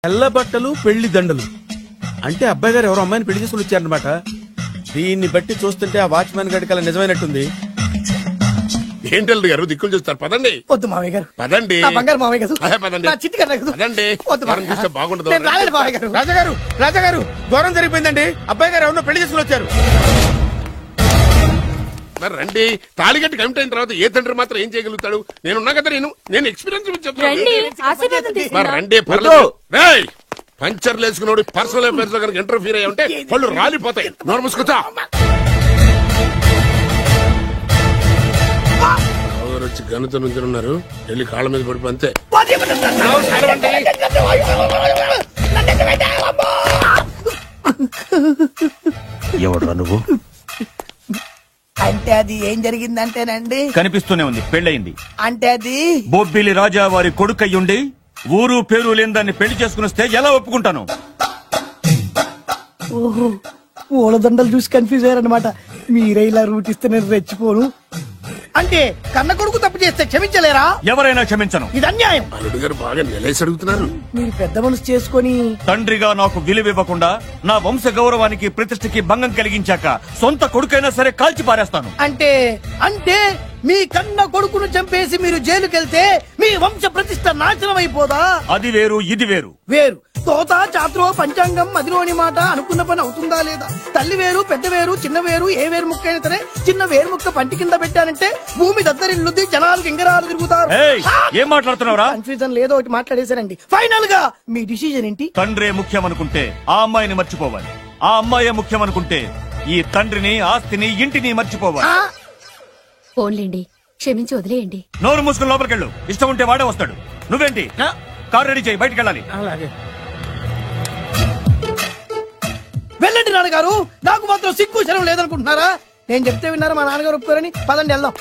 తెల్ల బట్టలు పెళ్లి దండలు అంటే అబ్బాయి గారు ఎవరో అమ్మాయిని పెళ్లి చేసుకుని వచ్చారనమాట. దీన్ని బట్టి చూస్తుంటే ఆ వాచ్మెన్ గడి కల నిజమైనట్టుంది. ఏంటల్లుడు గారు దిక్కులు చూస్తారు, పదండి. వద్దు మామయ్య గారు, పదండి. బంగారు మామయ్య గారు, పదండి. చిట్టి గారు పదండి. చూస్తే బాగుండదు. రాజాగారు రాజాగారు ఘోరం జరిగిపోయిందండి. అబ్బాయి గారు ఎవరో పెళ్లి చేసుకుని వచ్చారు. మరి రండి. తాళిగట్టి కమిట్ అయిన తర్వాత ఏ తండ్రి మాత్రం ఏం చేయగలుగుతాడు? నేనున్నా కదా, నేను ఎక్స్పీరియన్స్ మరి రండి. పంచర్లు వేసుకున్నాడు పర్సనల్ అఫైర్స్ లో కనుక ఇంటర్ఫీర్ అయ్యి ఉంటే పళ్ళు రాలిపోతాయి. నోరు మూసుకొచ్చా. వచ్చి గనుత నుంచి ఉన్నారు, వెళ్ళి కాళ్ళ మీద పడిపో అంతే. ఎవడ్రా నువ్వు? అంటే అది ఏం జరిగిందంటేనండి, కనిపిస్తూనే ఉంది, పెళ్ళయింది. అంటే అది బొబ్బిలి రాజా వారి కొడుకయ్యుండి ఊరు పేరు లేని దాన్ని పెళ్లి చేసుకుని వస్తే ఎలా ఒప్పుకుంటాను? ఓహో, ఓలదండలు చూసి కన్ఫ్యూజ్ అయ్యారనమాట. మీరే ఇలా రూట్ ఇస్తే నేను రెచ్చిపోను. అంటే కన్న కొడుకు తప్పు చేస్తే క్షమించలేరా? ఎవరైనా క్షమించను. ఇది అన్యాయం. అల్లుడు గారు బాగా నిలేసి అడుగుతున్నారు. మీరు పెద్ద మనసు చేసుకొని తండ్రిగా నాకు విలువివ్వకుండా నా వంశ గౌరవానికి ప్రతిష్టకి భంగం కలిగించాక సొంత కొడుకైనా సరే కాల్చి పారేస్తాను. అంటే అంటే మీ కన్న కొడుకును చంపేసి మీరు జైలుకెళ్తే మీ వంశ ప్రతిష్ట నాశనం అయిపోదా? అది వేరు, ఇది వేరు. వేరు. తోత చాత్రో పంచాంగం మదిలోని మాట అనుకున్న పని అవుతుందా లేదా? తల్లి వేరు, పెద్ద వేరు, చిన్న వేరు, ఏ వేరు ముక్క అయినా సరే చిన్న వేరు ముక్క పంటి కింద పెట్టానంటే భూమి దద్దరిల్లుద్ది, జనాలు గింగరాలు తిరుగుతారు. ఏం మాట్లాడుతున్నావురా? కన్ఫ్యూజన్ లేదో ఒకటి మాట్లాడేశారండి. ఫైనల్ గా మీ డిసిజన్ ఏంటి? తండ్రే ముఖ్యం అనుకుంటే ఆ అమ్మాయిని మర్చిపోవాలి. ఆ అమ్మాయే ముఖ్యం అనుకుంటే ఈ తండ్రిని, ఆస్తిని, ఇంటిని మర్చిపోవాలి. ఫోన్లేండి, క్షమించి వదిలేయండి. నోరు మూసుకుని లోపలికెళ్ళు. ఇష్టం ఉంటే వాడే వస్తాడు. నువ్వేంటి? కారు రెడీ చేయి, బయటికి వెళ్ళాలి. వెళ్ళండి నాన్నగారు, నాకు మాత్రం సిగ్గు శరం లేదనుకుంటున్నారా? నేను చెప్తే విన్నారా? మా నాన్నగారు ఒప్పుకోరని. పదండి వెళ్దాం.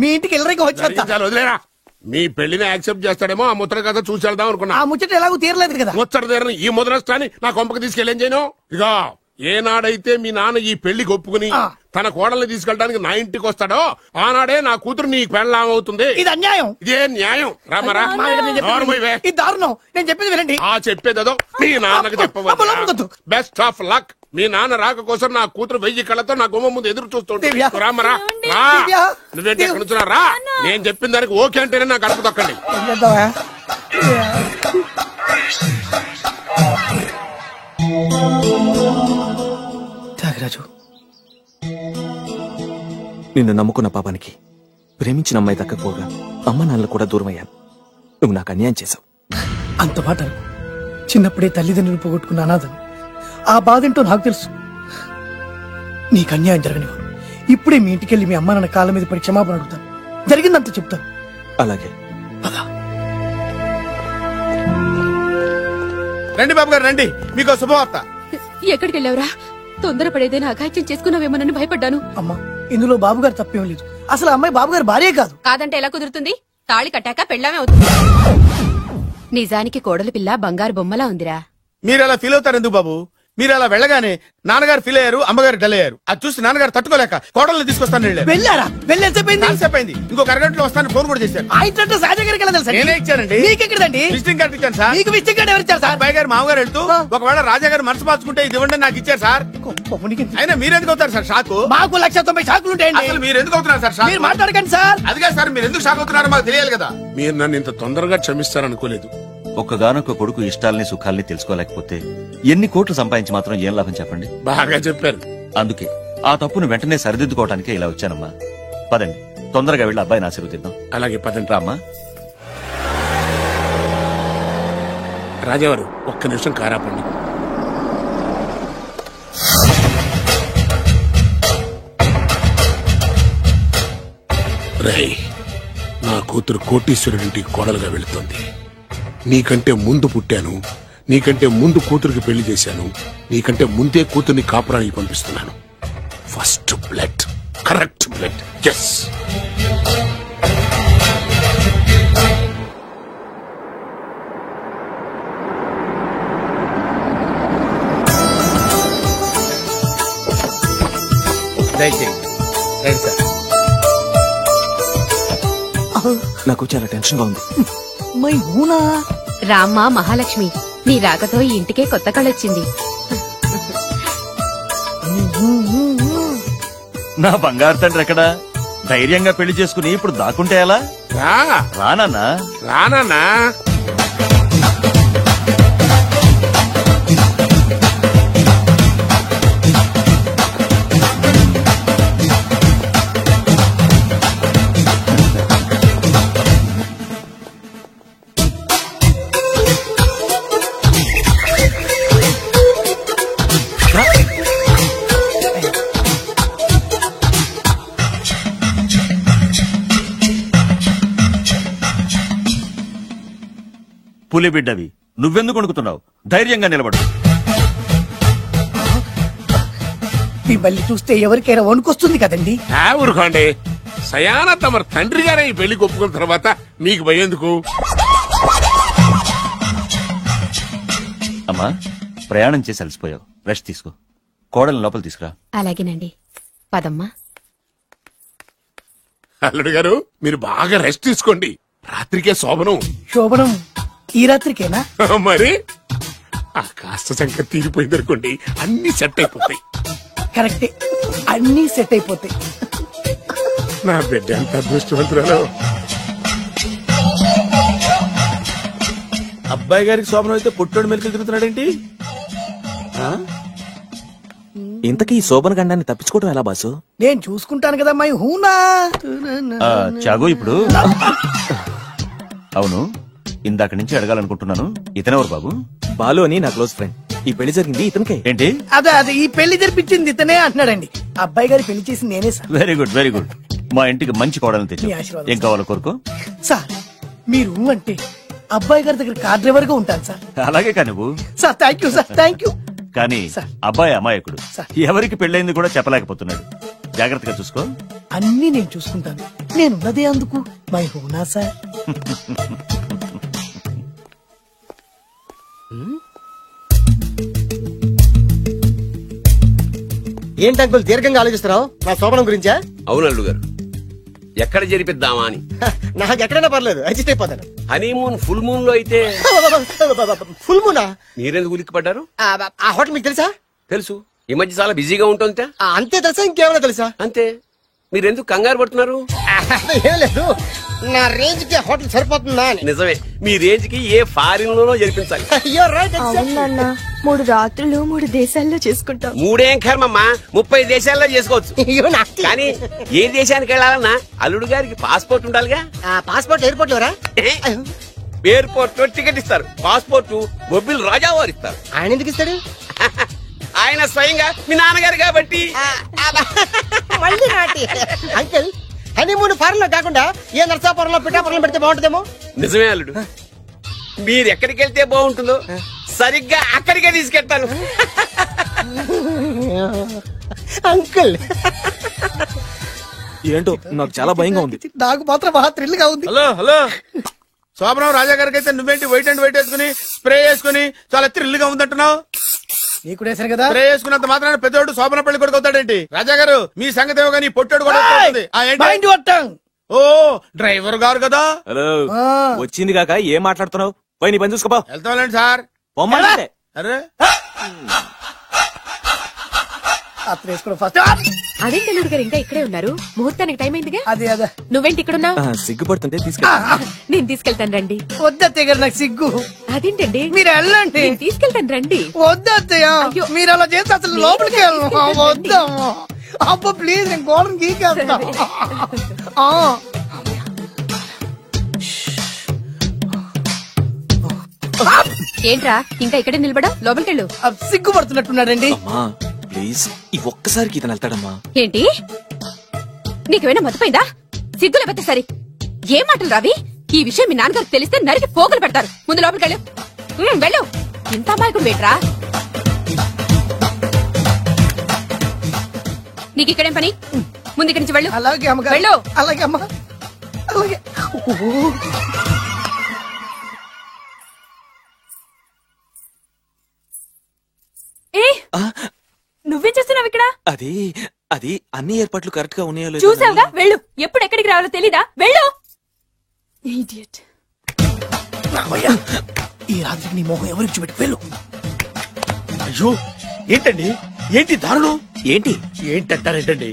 మీ ఇంటికి ఎల్లరికి వచ్చేస్తా. వదిలేరా. మీ పెళ్లిని యాక్సెప్ట్ చేస్తాడేమో ఆ ముద్ర కథ చూసి వెళ్దాం అనుకున్నా. ఆ ముచ్చట ఎలాగో తీరలేదు కదా. ముచ్చట తీరని ఈ ముద్రష్టాన్ని నా కొంపకి తీసుకెళ్ళేం చేయను. ఇక ఏనాడైతే మీ నాన్న ఈ పెళ్లికి ఒప్పుకుని తన కోడల్ని తీసుకెళ్ళడానికి నా ఇంటికి వస్తాడో ఆనాడే నా కూతురు నీ పెళ్ళాం అవుతుంది. ఇది అన్యాయం. ఇదే న్యాయం. రామరా, ఇది దారుణం. నేను చెప్పేది వినండి. ఆ చెప్పేదో మీ నాన్నకు చెప్పవచ్చు. Best of luck. మీ నాన్న రాక కోసం నా కూతురు 1000 కళ్ళతో నా గుమ్మ ముందు ఎదురు చూస్తుంటే రామరా. నువ్వేంటి ఎక్కడ నుంచున్నా రా. నేను చెప్పిన దానికి ఓకే అంటేనే నా గడప తొక్కండి. త్యాగరాజు, నిన్ను నమ్ముకున్న పాపానికి ప్రేమించిన అమ్మాయి దక్కకపోగా అమ్మ నాన్నలు కూడా దూరమయ్యాను. నువ్వు నాకు అన్యాయం చేశావు. అంత మాట చిన్నప్పుడే తల్లిదండ్రులు పోగొట్టుకున్న అనాథను. ఆ బాధేంటో నాకు తెలుసు. నీకు అన్యాయం జరగనివ్వను. ఇప్పుడే మీ ఇంటికెళ్ళి మీ అమ్మ నాన్న కాళ్ళ మీద పడి క్షమాపణ అడుగుతాను. జరిగిందంత చెప్తాను. అలాగే. రండి బాబు గారు రండి, మీకు శుభవార్త. ఎక్కడికి వెళ్ళావురా? తొందరపడేదైనా అఘాయిత్యం చేసుకున్నావేమోనని భయపడ్డాను. అమ్మా, ఇందులో బాబుగారు తప్పేం లేదు. అసలు అమ్మాయి బాబుగారు భార్యే కాదు. కాదంటే ఎలా కుదురుతుంది? తాళి కట్టాక పెళ్ళామే అవుతుంది. నిజానికి కోడలి పిల్ల బంగారు బొమ్మలా ఉందిరా. మీరు అలా ఫీల్ అవుతారు ఎందుకు బాబు? మీరు అలా వెళ్ళగానే నాన్నగారు ఫీల్ అయ్యారు, అమ్మగారు డల్ అయ్యారు. అది చూసి నాన్నగారు తట్టుకోలేక కోడల్ని తీసుకొస్తాను వెళ్ళారా? వెళ్ళేసేపోయింది. ఇంకో అరగంటలో వస్తాను ఫోన్ కూడా చేశారు. ఆ ఇంట్లో సాజా గారికి ఎలా తెలుసా? నేనే ఇచ్చానండి. మీకెక్కడండి? విజిటింగ్ కార్డు ఇచ్చాను సార్. మీకు విజిటింగ్ కార్డు ఎవరు ఇచ్చారు సార్? అబ్బాయి గారు మామగారు వెళ్తూ ఒకవేళ రాజా గారు మనసు మార్చుకుంటే ఇది ఇవ్వండి నాకు ఇచ్చారు సార్. అయినా మీరు ఎందుకు అవుతారు సార్ షాక్? మాకు 190 షాకులు ఉంటాయండి. అసలు మీరు ఎందుకు అవుతున్నారు సార్ షాక్? మీరు మాట్లాడకండి సార్. అదిగా సార్, మీరు ఎందుకు షాక్ అవుతున్నారో మాకు తెలియాలి కదా. మీరు నన్ను ఇంత తొందరగా క్షమిస్తారనుకోలేదు. ఒక్కగానొక్క కొడుకు ఇష్టాలని సుఖాల్ని తెలుసుకోలేకపోతే ఎన్ని కోట్లు సంపాదించి మాత్రం ఏం లాభం చెప్పండి? బాగా చెప్పారు. అందుకే ఆ తప్పును వెంటనే సరిదిద్దుకోవటానికే ఇలా వచ్చానమ్మా. పదండి, తొందరగా వెళ్ళి అబ్బాయిని ఆశీర్వదిద్దాం. అలాగే పదండి. రామ్మా. రాజావారు ఒక్క నిమిషం కారాపండి. రేయ్, నా కూతురు కోటీశ్వరుడింటికి కోడలుగా వెళుతోంది. నీకంటే ముందు పుట్టాను, నీకంటే ముందు కూతురికి పెళ్లి చేశాను, నీకంటే ముందే కూతుర్ని కాపురానికి పంపిస్తున్నాను. First blood, correct blood. Yes. నాకు చాలా టెన్షన్ గా ఉంది. మై హూనా రామ్మా మహాలక్ష్మి, నీ రాకతో ఈ ఇంటికే కొత్త కళొచ్చింది. నా బంగారు తండ్రి ఎక్కడా? ధైర్యంగా పెళ్లి చేసుకుని ఇప్పుడు దాక్కుంటే ఎలా? రానన్నా. రానా పులి బిడ్డవి, నువ్వెందుకు వణుకుతున్నావు? ధైర్యంగా నిలబడు. మిమ్మల్ని చూస్తే ఎవరికైనా వణుకొస్తుంది కదండి. ఊరుకోండి. సయాన తమ తండ్రి గారే ఈ పెళ్లికి ఒప్పుకున్న తర్వాత మీకు భయందుకు? అమ్మా, ప్రయాణం చేసి అలసిపోయావు, రెస్ట్ తీసుకో. కోడలు లోపల తీసుకురా. అలాగేనండి, పదమ్మా. అల్లుడు గారు, మీరు బాగా రెస్ట్ తీసుకోండి. రాత్రికే శోభనం. శోభనం ఈ రాత్రికేనా? మరి ఆ కాస్త సంఖ్య తీరిపోయింది అనుకోండి, అన్ని సెట్ అయిపోతాయి. కరెక్టే, అన్నీ సెట్ అయిపోతాయి. నా బిడ్డ ఎంత అదృష్టవంతురాలు. అబ్బాయి గారికి శోభనం అయితే పుట్టోడు మెలికలు తిరుగుతున్నాడేంటి? ఇంతకీ ఈ శోభన గండాన్ని తప్పించుకోవడం ఎలా బాసు? నేను చూసుకుంటాను కదా మై హూనా. చాగు ఇప్పుడు. అవును, ఇందాక నుంచి అడగాలనుకుంటున్నాను, ఇతనెవరు బాబు? బాలు అని నా క్లోజ్ ఫ్రెండ్. ఈ పెళ్లి జరిగింది ఇతనికే. ఏంటి? అదే ఈ పెళ్లి జరిపించింది ఇతనే అంటున్నాడండి. అబ్బాయి గారి పెళ్లి చేసింది నేనే sir. Very good, very good. మా ఇంటికి మంచి కోడలను తెచ్చు. మీ ఆశీర్వాదం ఏం కావాలో కోరుకో. సార్ మీరు అంటే అబ్బాయి గారి దగ్గర కార్ డ్రైవర్ గా ఉంటాను సార్. అలాగే కానీ నువ్వు. Sir thank you sir, thank you. కానీ సార్. అబ్బాయి అమాయకుడు, సార్. ఎవరికి పెళ్ళైంది కూడా చెప్పలేకపోతున్నాడు. జాగ్రత్తగా చూసుకో. అన్నీ నేను చూసుకుంటాను. నేనున్నదే అందుకు మై హూనా సార్. ఏంటి అంకుల్ దీర్ఘంగా ఆలోచిస్తున్నావు? నా శోభనం గురించా? అవును అల్లుడు గారు, ఎక్కడ జరిపిద్దామా అని. నాకు ఎక్కడైనా పర్లేదు, అడ్జస్ట్ అయిపోతాను. హనీమూన్ ఫుల్ మూన్ లో అయితే ఫుల్ మూనా? మీరెందుకు ఉలిక్కిపడ్డారు? ఆ హోటల్ మీకు తెలుసా? తెలుసు, ఈ మధ్య చాలా బిజీగా ఉంటుంది. అంతే తెలుసా, ఇంకేమైనా తెలుసా? అంతే. మీరెందుకు కంగారు పడుతున్నారు? ఏం లేదు, నా రేంజ్ కి హోటల్ సరిపోతుందా అని. నిజమే, మీ రేంజ్ కి ఏ ఫారిన్ లోనో జరిపించాలి. అవునన్నా, 3 రాత్రులు 3 దేశాల్లో చేసుకుంటాం. 3 ఏం కర్మమ్మా, 30 దేశాల్లో చేసుకోవచ్చు. కానీ ఏ దేశానికి వెళ్ళాలన్నా అల్లుడు గారికి పాస్పోర్ట్ ఉండాలిగా. Passport airport LoRa? ఎయిర్పోర్ట్ లో టికెట్ ఇస్తారు, పాస్పోర్ట్ బొబ్బిల్ రాజా వారు ఇస్తారు. ఆయన ఎందుకు ఇస్తాడు? ఆయన స్వయంగా మీ నాన్నగారు కాబట్టి. మళ్ళీ నాటి అంకుల్, హనీమూన్ ఫారెన్ లో కాకుండా ఏ నర్సాపురంలో పిఠాపురంలో పెడితే బాగుంటుందేమో. నిజమే అల్లుడు, మీరు ఎక్కడికి వెళ్తే బాగుంటుందో సరిగ్గా అక్కడికే తీసుకెళ్తాను. అంకుల్ ఏంటో నాకు చాలా భయంగా ఉంది. నాకు మాత్రం బాగా థ్రిల్ గా ఉంది. హలో హలో, శోభనం రాజా గారికి అయితే నువ్వేంటి వైట్ అండ్ వైట్ వేసుకుని స్ప్రే వేసుకుని చాలా థ్రిల్ గా ఉందంటున్నావు? నీకు వేసాను కదా. స్ప్రే వేసుకున్నంత మాత్రాన పెద్దోడు శోభన పెళ్లి కొడుకు అవుతాడేంటి? రాజా గారు, మీ సంగతి ఏమో కానీ పొట్టోడు కూడా అవుతుంది. Mind your tongue. ఓ డ్రైవర్ గారు కదా. హలో, వచ్చింది కాక ఏం మాట్లాడుతున్నావు? పోయి నీ పని చూసుకోపో. వెళ్తాంలేండి సార్. పొమ్మంటే అరే అత్త వేసుకోవడం ఫస్ట్. అదేంటి అల్లుడు గారు ఇంకా ఇక్కడే ఉన్నారు? ముహూర్తానికి టైం అయిందిగా. అదే అదే నువ్వేంటి ఇక్కడున్నా? సిగ్గుపడుతుంటే తీసుకెళ్ళి. నేను తీసుకెళ్తాను రండి. వద్దత్తయ్య గారు, నాకు సిగ్గు. అదేంటండి? మీరు వెళ్ళండి. నేను తీసుకెళ్తాను రండి. వద్దత్తయ్య, అయ్యో. మీరు అలా చేస్తే అసలు లోపలికి వెళ్ళను. వద్దమ్మా, అబ్బా ప్లీజ్, నేను గోడను గీకేస్తా. ఏంట్రా ఇంకా ఇక్కడే నిలబడా? లోపలికెళ్ళు. సిగ్గుపడుతున్నట్టున్నాడండి. అమ్మా ప్లీజ్, ఈ ఒక్కసారికి ఇతను వెళ్తాడమ్మా. ఏంటి, నీకేమైనా మతిపోయిందా? సిగ్గు లేకపోతే సరే. ఏం మాటలు రావి? ఈ విషయం మీ నాన్నగారికి తెలిస్తే నరికి పోగులు పెడతారు. ముందు లోపలికెళ్ళు. వెళ్ళు. ఇంత అమాయకుడు వేట్రా? నీకు ఇక్కడేం పని? ముందు ఇక్కడి నుంచి వెళ్ళు. అలాగే అమ్మగారు. వెళ్ళు. అలాగే అమ్మా, అలాగే. నువ్వేం చేస్తున్నావు ఇక్కడ? అది అది అన్ని ఏర్పాట్లు కరెక్ట్ గా ఉన్నాయో లేదో చూసావుగా, వెళ్ళు. ఎప్పుడు ఎక్కడికి రావాలో తెలీదా? వెళ్ళు. Idiot. ఈ రాత్రికి నీ మొహం ఎవరికి చూపెట్టి వెళ్ళు. అయ్యో ఏంటండి, ఏంటి దారుణం? ఏంటి ఏంటంటారేంటండి?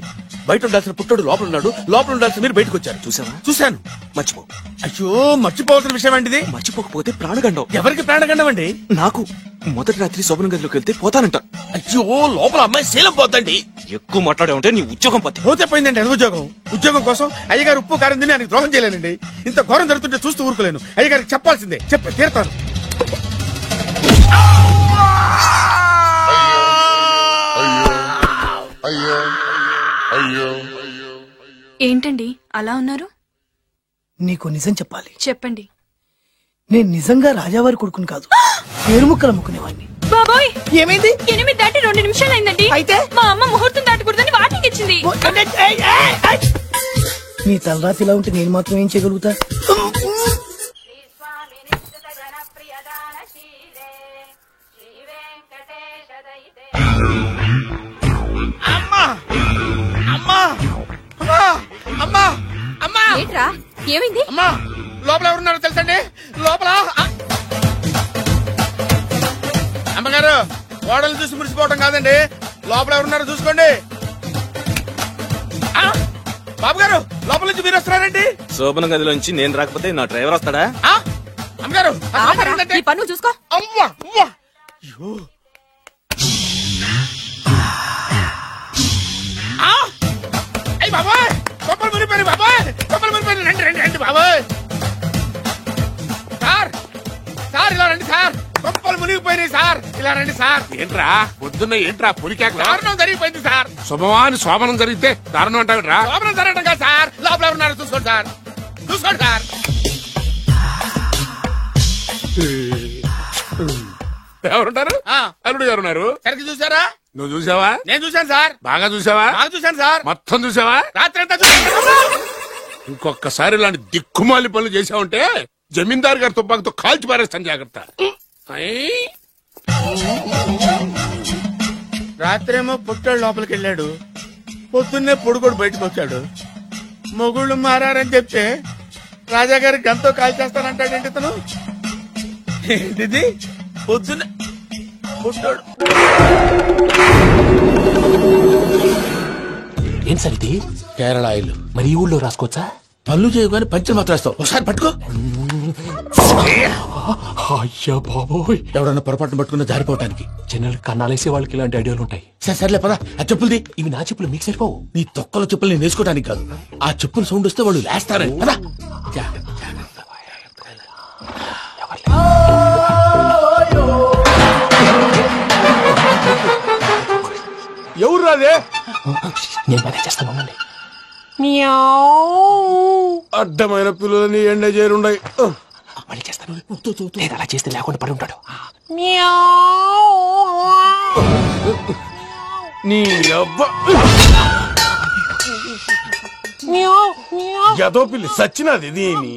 బయట ఉండాల్సిన పుట్టోడు లోపల ఉన్నాడు, లోపల ఉండాల్సిన మీరు బయటకు వచ్చారు. చూసావా? చూశాను. మర్చిపో. అయ్యో మర్చిపోవాల్సిన విషయం అండి ఇది. మర్చిపోకపోతే ప్రాణగండం. ఎవరికి ప్రాణగండం అండి? నాకు మొదటి రాత్రి శోభన గదిలోకి వెళ్తే పోతానంట. అయ్యో లోపల అమ్మాయి శీలం పోద్దండి. ఎక్కువ మాట్లాడే ఉంటే నీ ఉద్యోగం పోతే. పోతే పోయిందండి అది ఉద్యోగం. ఉద్యోగం కోసం అయ్యగారు ఉప్పు కారం తిని ఆయనకు ద్రోహం చేయలేనండి. ఇంత ఘోరం జరుగుతుంటే చూస్తూ ఊరుకోలేను. అయ్యగారికి చెప్పాల్సిందే, చెప్పి తీరుతాను. ఏంటండి అలా ఉన్నారు? నీకు నిజం చెప్పాలి. చెప్పండి. నేను నిజంగా రాజావారి కొడుకుని కాదు, పేరుముక్కలు అమ్ముకునేవాడిని. బాబోయ్, ఏమైంది? 8 దాటి 2 నిమిషాలు అయిందండి. అయితే మా అమ్మ ముహూర్తం దాటకూడదని వార్నింగ్ ఇచ్చింది. నీ తలరాతి ఇలా ఉంటే నేను మాత్రం ఏం చేయగలుగుతా? అమ్మా అమ్మా అమ్మా అమ్మా అమ్మా ఏంట్రా ఏమైంది? అమ్మా లోపల ఎవరున్నారో తెలుసండి? లోపల అమ్మగారు ఓడలు చూసి మురిసిపోవటం కాదండి, లోపల ఎవరున్నారో చూసుకోండి. బాబు గారు లోపల నుంచి మీరు వస్తున్నారండి? శోభన గదిలోంచి నేను రాకపోతే నా డ్రైవర్ వస్తాడా? అమ్మగారు నీ పన్ను చూసుకో. అమ్మా అమ్మా అయ్యో అయ్యి బాబాయ్ కొప్పలు మునిపోయి బాబాయ్, కొప్పలు మునిపోయి. రండి రండి రండి బాబాయ్. సార్ సార్ ఇలా రండి సార్, కొప్పలు మునిగిపోయినాయి సార్, ఇలా రండి సార్. ఏంట్రా పొద్దున్న ఏంట్రా పొలికేకలా? దారుణం జరిగిపోయింది సార్. శుభమాని శోభనం జరిగితే దారుణం అంటావిట్రా? లోపల జరగడం కాదు సార్, లోపల ఎవరున్నారో చూసుకోండి సార్, చూసుకోండి సార్. ఎవరుంటారు? అల్లుడు గారు ఉన్నారు. సరిగ్గా చూసారా? నువ్వు చూసావా? నేను చూశాను సార్. బాగా చూసావా? బాగా చూశాను సార్. మొత్తం చూసావా? రాత్రి అంతా చూశాను. ఇంకొకసారి ఇలాంటి దిక్కుమాలి పనులు చేసావంటే జమీందారు గారి తుపాకుతో కాల్చి పారేస్తాను, జాగ్రత్త. రాత్రేమో పుట్టాడు లోపలికి వెళ్ళాడు, పొద్దున్నే పొడుగోడు బయటకు వచ్చాడు. మొగుళ్ళు మారని చెప్తే రాజాగారి గంతో కాల్చేస్తానంటాడేంటి ఇతను? ఏంటిది పొద్దున్నే పుట్టాడు? ఏం సార్ ఇది? కేరళ ఆయిల్. మరి ఈ ఊళ్ళో రాసుకోవచ్చా? పళ్ళు చేయగానే పంచలు మాత్రం వేస్తావు. ఒకసారి పట్టుకో. అయ్యా బాబోయ్, ఎవడన్నా పొరపాటున పట్టుకున్న జారిపోవటానికి. జనరల్ కన్నాలేసే వాళ్ళకి ఇలాంటి ఐడియాలు ఉంటాయి. సర్లే పదా, ఆ చెప్పులది. ఇవి నా చెప్పులు మీకు సరిపోవు. నీ తొక్కల చెప్పులు నేను వేసుకోవడానికి కాదు, ఆ చెప్పులు సౌండ్ వస్తే వాళ్ళు లేస్తారని. పదా. ఎవరు రాదే? నేను మేనేజ్ చేస్తాను, ఉండండి. అడ్డమైన పిల్లలని ఎండ చేరుండయి. మళ్ళీ చేస్తాను. లేదు, అలా చేస్తే లేకుండా పడి ఉంటాడు. నీ అబ్బ ఎదో పిల్లి సచ్చినది దీని.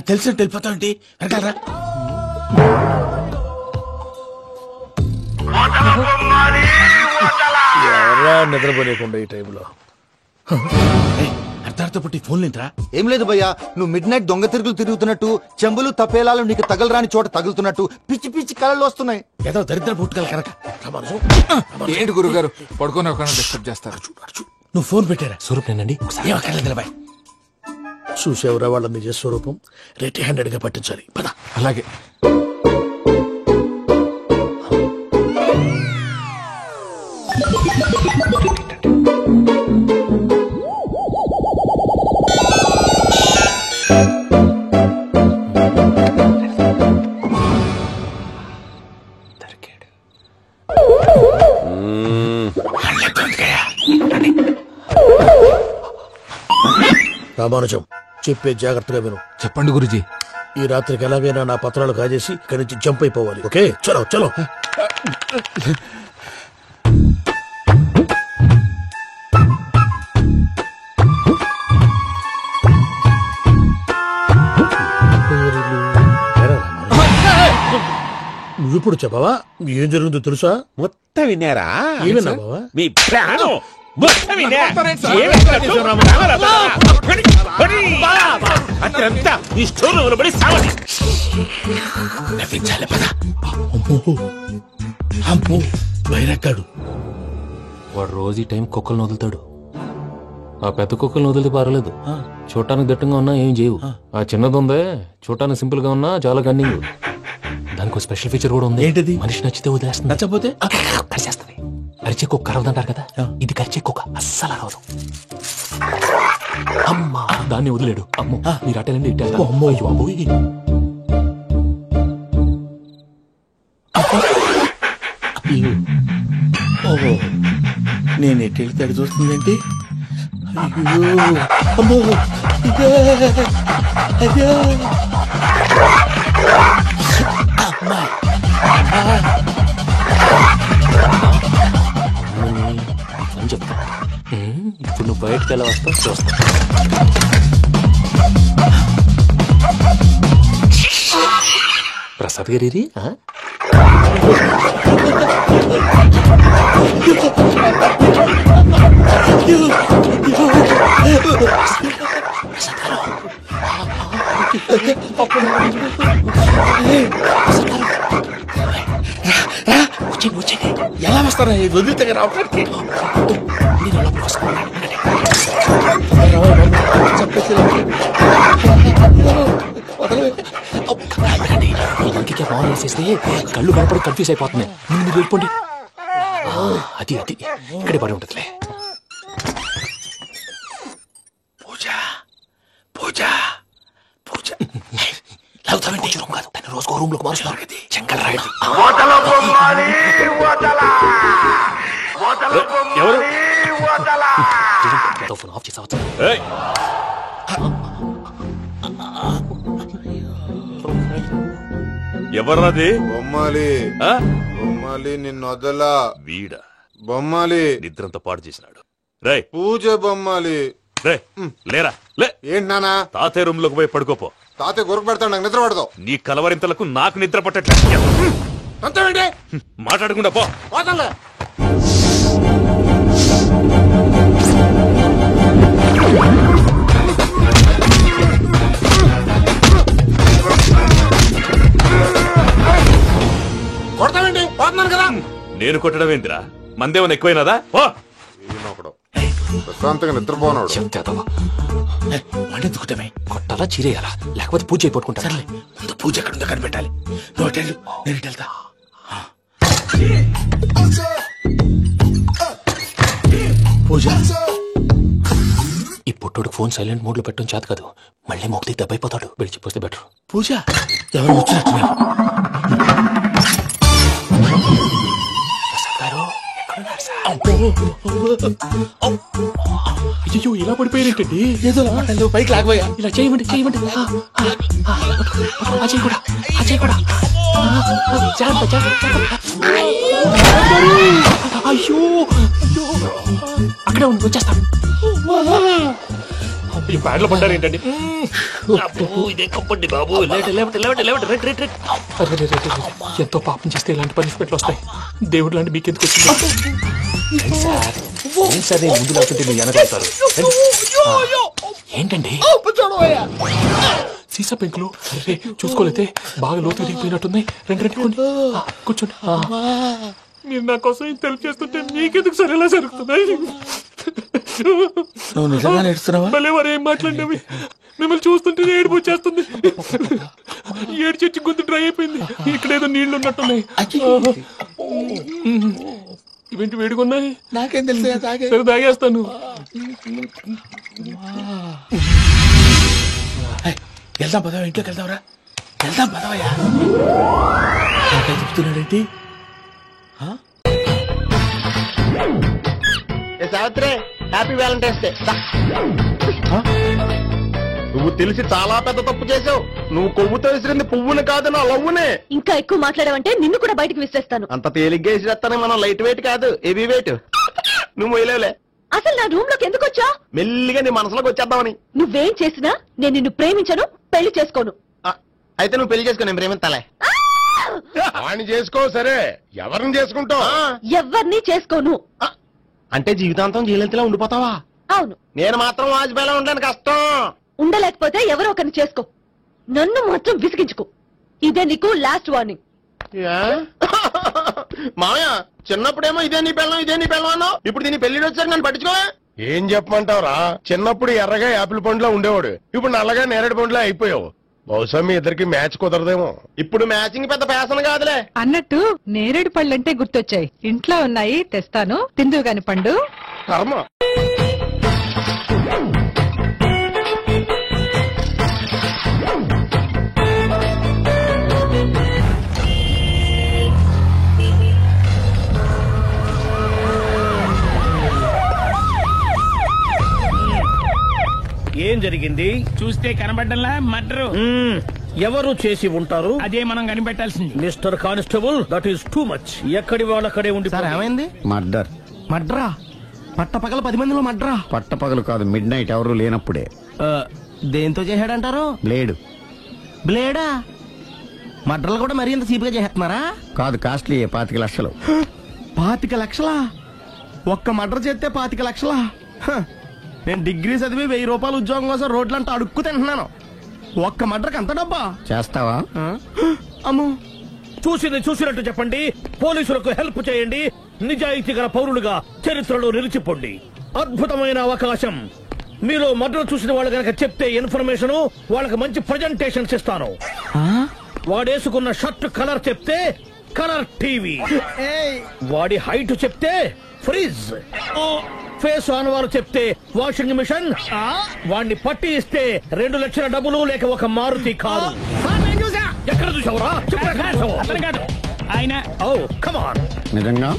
తెలిసినట్టు వెళ్ళిపోతావంటి, వెనకాలరా. ఎవరా నిద్రపోలేకుండా ఈ టైంలో? అర్ధార్థ పుట్టి ఫోన్ లేంట్రా? ఏం లేదు భయ్యా, నువ్వు మిడ్ నైట్ దొంగ తిరుగులు తిరుగుతున్నట్టు, చెంబులు తపేలాలు నీకు తగలరాని చోట తగులుతున్నట్టు పిచ్చి పిచ్చి కళలు వస్తున్నాయి. ఏదో దరిద్ర పుట్టుకల కనుక. ఏంటి గురుగారు పడుకొని ఒక డిస్టర్బ్ చేస్తారు? నువ్వు ఫోన్ పెట్టారా? స్వరూప్ నేనండి. నిలబాయ్. చూసేవరా వాళ్ళ నిజ స్వరూపం. రెట్టి హ్యాండెడ్ గా పట్టించాలి. పద. అలాగే. రామానుజం చెప్పే జాగ్రత్తగా విను. చెప్పండి గురుజీ. ఈ రాత్రికి ఎలాగైనా నా పత్రాలు కాజేసి ఇక్కడి నుంచి జంప్ అయిపోవాలి. ఓకే, చలో చలో. నువ్వు వచ్చా బావా ఏం జరుగుతుందో తెలుసా? మొత్తం విన్నారా? ఏమన్నా బావా? మీ ప్రాణం మొత్తం విన్నా. అతనంతా ఈ స్టోర్ రూమ్ లో పడి సావని. నవ్వించాలి పద. అమ్మో బైరక్కాడు. వాడు రోజు ఈ టైం కుక్కలను వదులుతాడు. ఆ పెద్ద కుక్కలను వదిలితే పర్వాలేదు, చూడటానికి దట్టంగా ఉన్నా ఏం చేయవు. ఆ చిన్నది ఉందే చూడటానికి సింపుల్ గా ఉన్నా చాలా కన్నింగ్. దానికి స్పెషల్ ఫీచర్ కూడా ఉంది. ఏంటిది? మనిషి నచ్చితే వదిలేస్తుంది, నచ్చపోతే కరిచేస్తుంది. అరిచే కుక్క అరవదంటారు కదా, ఇది కరిచే కుక్క అస్సలు అరవదు. అమ్మా దాన్ని వదిలేడు. అమ్మో మీరు అటెండి ఇట్టే. అమ్మో బాబోయ్. ఓహో నేను ఎట్టి వెళ్తాడు చూస్తుందంటే. అయ్యో అమ్మో ఇదే అయ్యో అమ్మా అని చెప్తా. ఇప్పుడు నువ్వు బయటకు ఎలా వస్తావు చూస్తా. ప్రసాద్ గారి ఎలా వస్తారా వదిలితే రావడానికి? ఇంకే ఫోన్ వేసేస్తే కళ్ళు కనపడి కన్ఫ్యూజ్ అయిపోతున్నాయి. మీరు వెళ్ళిపోండి. అది అది ఇక్కడే పడి ఉంటుందిలే. పూజ పూజ పూజ లాగుతామంటే రూమ్ కాదు, దాన్ని రోజుకో రూమ్ లోకి మారుస్తున్నారు కదా. చెంకల్ రాయడం. ఎవరు ఫోన్ ఆఫ్ చేసావచ్చు. ఎవర్రాది? బొమ్మాలి బొమ్మాలి నిన్ను వదలా. వీడా బొమ్మాలి నిద్రంతా పాడు చేసినాడు. రే పూజ బొమ్మాలి. రే లేరా లే. ఏంటి నానా? తాతయ్య రూమ్ లోకి పోయి పడుకోపో. తాతయ్య గురకు పెడతాడు, నాకు నిద్ర పడతావు. నీ కలవరింతలకు నాకు నిద్ర పట్టట్లేదు. అంతేంటి మాట్లాడకుండా పో. పోతాలే. కొడతావేంటి? పోతున్నాను కదా. నేను కొట్టడం ఏంటిరా? మందేమన్నా ఎక్కువైనదా? పో. ప్రశాంతంగా నిద్రపోనాడు. వాడెందుకుంటామే? కొట్టాలా చీరేయాలా లేకపోతే పూజ అయిపోట్టుకుంటా. సర్లే ముందు పూజ ఎక్కడ ఉందో కనిపెట్టాలి. నువ్వు వెళ్ళు, నేను వెళ్తా. పూజ ఈ పుట్టోడు ఫోన్ సైలెంట్ మోడ్ లో పెట్టడం చేత కాదు, మళ్ళీ మొక్కి దెబ్బైపోతాడు. వెళ్ళి చెప్పొస్తే బెటర్. పూజ ఎవరు వచ్చినట్టున్నారు? అయ్యో ఇలా పడిపోయినట్టండి. ఏదో పైకి లాగబోయా. ఇలా చేయమండి చేయమండి. అజయ్ కూడా అజయ్ కూడా. అయ్యో అక్కడే ఉంది, వచ్చేస్తాను. ఈ బ్యాడ్ లో పడ్డారు ఏంటండి? ఎంతో పాపం చేస్తే ఇలాంటి పనిష్మెంట్లు వస్తాయి. దేవుడు లాంటి మీకెందుకు వచ్చింది? సరే ముందు లేకుంటే మీరు వెనకాడతారు. ఏంటండి సీసా పెంకులు? అరే చూసుకోలేతే బాగా లోతు దిగిపోయినట్టున్నాయి. రెండు రెండు కొన్ని కూర్చోండి. మీరు నా కోసం ఇంత హెల్ప్ చేస్తుంటే మీకెందుకు సరే ఎలా జరుగుతున్నాయి? నువ్వు నిజంగా నేర్చుతున్నావా? మళ్ళీ వారు ఏం మాట్లాడినవి మిమ్మల్ని చూస్తుంటే ఏడుపు వచ్చేస్తుంది. ఏడు చెట్టు గొంతు డ్రై అయిపోయింది. ఇక్కడ ఏదో నీళ్లు ఉన్నట్టున్నాయి. ఇవేంటి వేడుకున్నాయి? నాకేం తెలుసు, సరే తాగేస్తాను. వెళ్దాం పదవా, ఇంట్లోకి వెళ్దాంరా. వెళ్దాం పదవయ్యా. చెప్తున్నాడేంటి? Savitri happy Valentine's Day. నువ్వు తెలిసి చాలా పెద్ద తప్పు చేసావు. నువ్వు కొవ్వుతో విసిరింది పువ్వుని కాదు, నా లవ్వునే. ఇంకా ఎక్కువ మాట్లాడవంటే నిన్ను కూడా బయటకు విసిరేస్తాను. అంత తేలిగ్గా విసిరేస్తానే, మనం లైట్ వెయిట్ కాదు, హెవీ వెయిట్. నువ్వు వేయలేవులే. అసలు నా రూమ్ లోకి ఎందుకు వచ్చా? మెల్లిగా నీ మనసులోకి వచ్చేద్దామని. నువ్వేం చేసినా నేను నిన్ను ప్రేమించను, పెళ్లి చేసుకోను. అయితే నువ్వు పెళ్లి చేసుకో, నేను ప్రేమిస్తాలే. వాణ్ణి చేసుకో సరే, ఎవరిని చేసుకుంటావు? ఎవరిని చేసుకోను. అంటే జీవితాంతం జయలలితలా ఉండిపోతావా? అవును. నేను మాత్రం వాజ్పేయిలా ఉండడానికి కష్టం. ఉండలేకపోతే ఎవరో ఒకరిని చేసుకో, నన్ను మాత్రం విసిగించుకో. ఇదే నీకు లాస్ట్ వార్నింగ్. మామయ్య చిన్నప్పుడేమో ఇదే నీ పెళ్ళం అన్నావు, ఇప్పుడు దీని పెళ్లి వచ్చాక నన్ను పట్టించుకో. ఏం చెప్పమంటావురా? చిన్నప్పుడు ఎర్రగా యాపిల్ పండులో ఉండేవాడు, ఇప్పుడు నల్లగా నేరేడు పండులో అయిపోయావు. బహుశా మీ ఇద్దరికి మ్యాచ్ కుదరదేమో. ఇప్పుడు మ్యాచింగ్ పెద్ద ఫ్యాషన్ కాదులే. అన్నట్టు నేరేడు పళ్ళంటే గుర్తొచ్చాయి. ఇంట్లో ఉన్నాయి, తెస్తాను, తిందువు గాని పండు. కర్మ. ఏం జరిగింది? చూస్తే కనబడ్డంలా మర్డరు. ఎవరు చేసి ఉంటారు? అదే మనం కనిపెట్టాల్సింది. Mister constable, that is too much. ఎక్కడి వాళ్ళక్కడే ఉండి. ఏమైంది? మర్డర్. మడ్రా? పట్టపగల 10 మందిలో మడ్రా? పట్టపగలు కాదు, మిడ్ నైట్ ఎవరు లేనప్పుడే. దేంతో చేశాడంటారు? బ్లేడ్. బ్లేడా? మడ్రలు కూడా మరీ ఇంత చీప్ గా చేస్తున్నారా? కాదు, కాస్ట్లీ. 25 లక్షలు. 25 లక్షలా? ఒక్క మడ్ర చేస్తే 25 లక్షలా? నేను డిగ్రీ చదివి 1000 రూపాయలు ఉద్యోగం కోసం రోడ్లంతా అడుక్కు తింటున్నాను. ఒక్క మడ్రకు అంత డబ్బా? చేస్తావా? అమ్మో. చూసింది చూసినట్టు చెప్పండి. పోలీసులకు హెల్ప్ చేయండి. నిజాయితీ గల పౌరులుగా చరిత్రలో నిలిచిపోండి. అద్భుతమైన అవకాశం. మీలో మర్డర్ చూసిన వాళ్ళు కనుక చెప్తే ఇన్ఫర్మేషన్, వాళ్ళకి మంచి ప్రజెంటేషన్స్ ఇస్తాను. వాడేసుకున్న షర్ట్ కలర్ చెప్తే కలర్ టీవీ, వాడి హైట్ చెప్తే ఫ్రిజ్, ఫేస్ ఆన్ వారు చెప్తే వాషింగ్ మిషన్, వాడిని పట్టి ఇస్తే 2 లక్షల డబ్బులు లేక ఒక మారుతి కారు. ఎక్కడ చూసావురా? ఆయన కమాన్. నిజంగా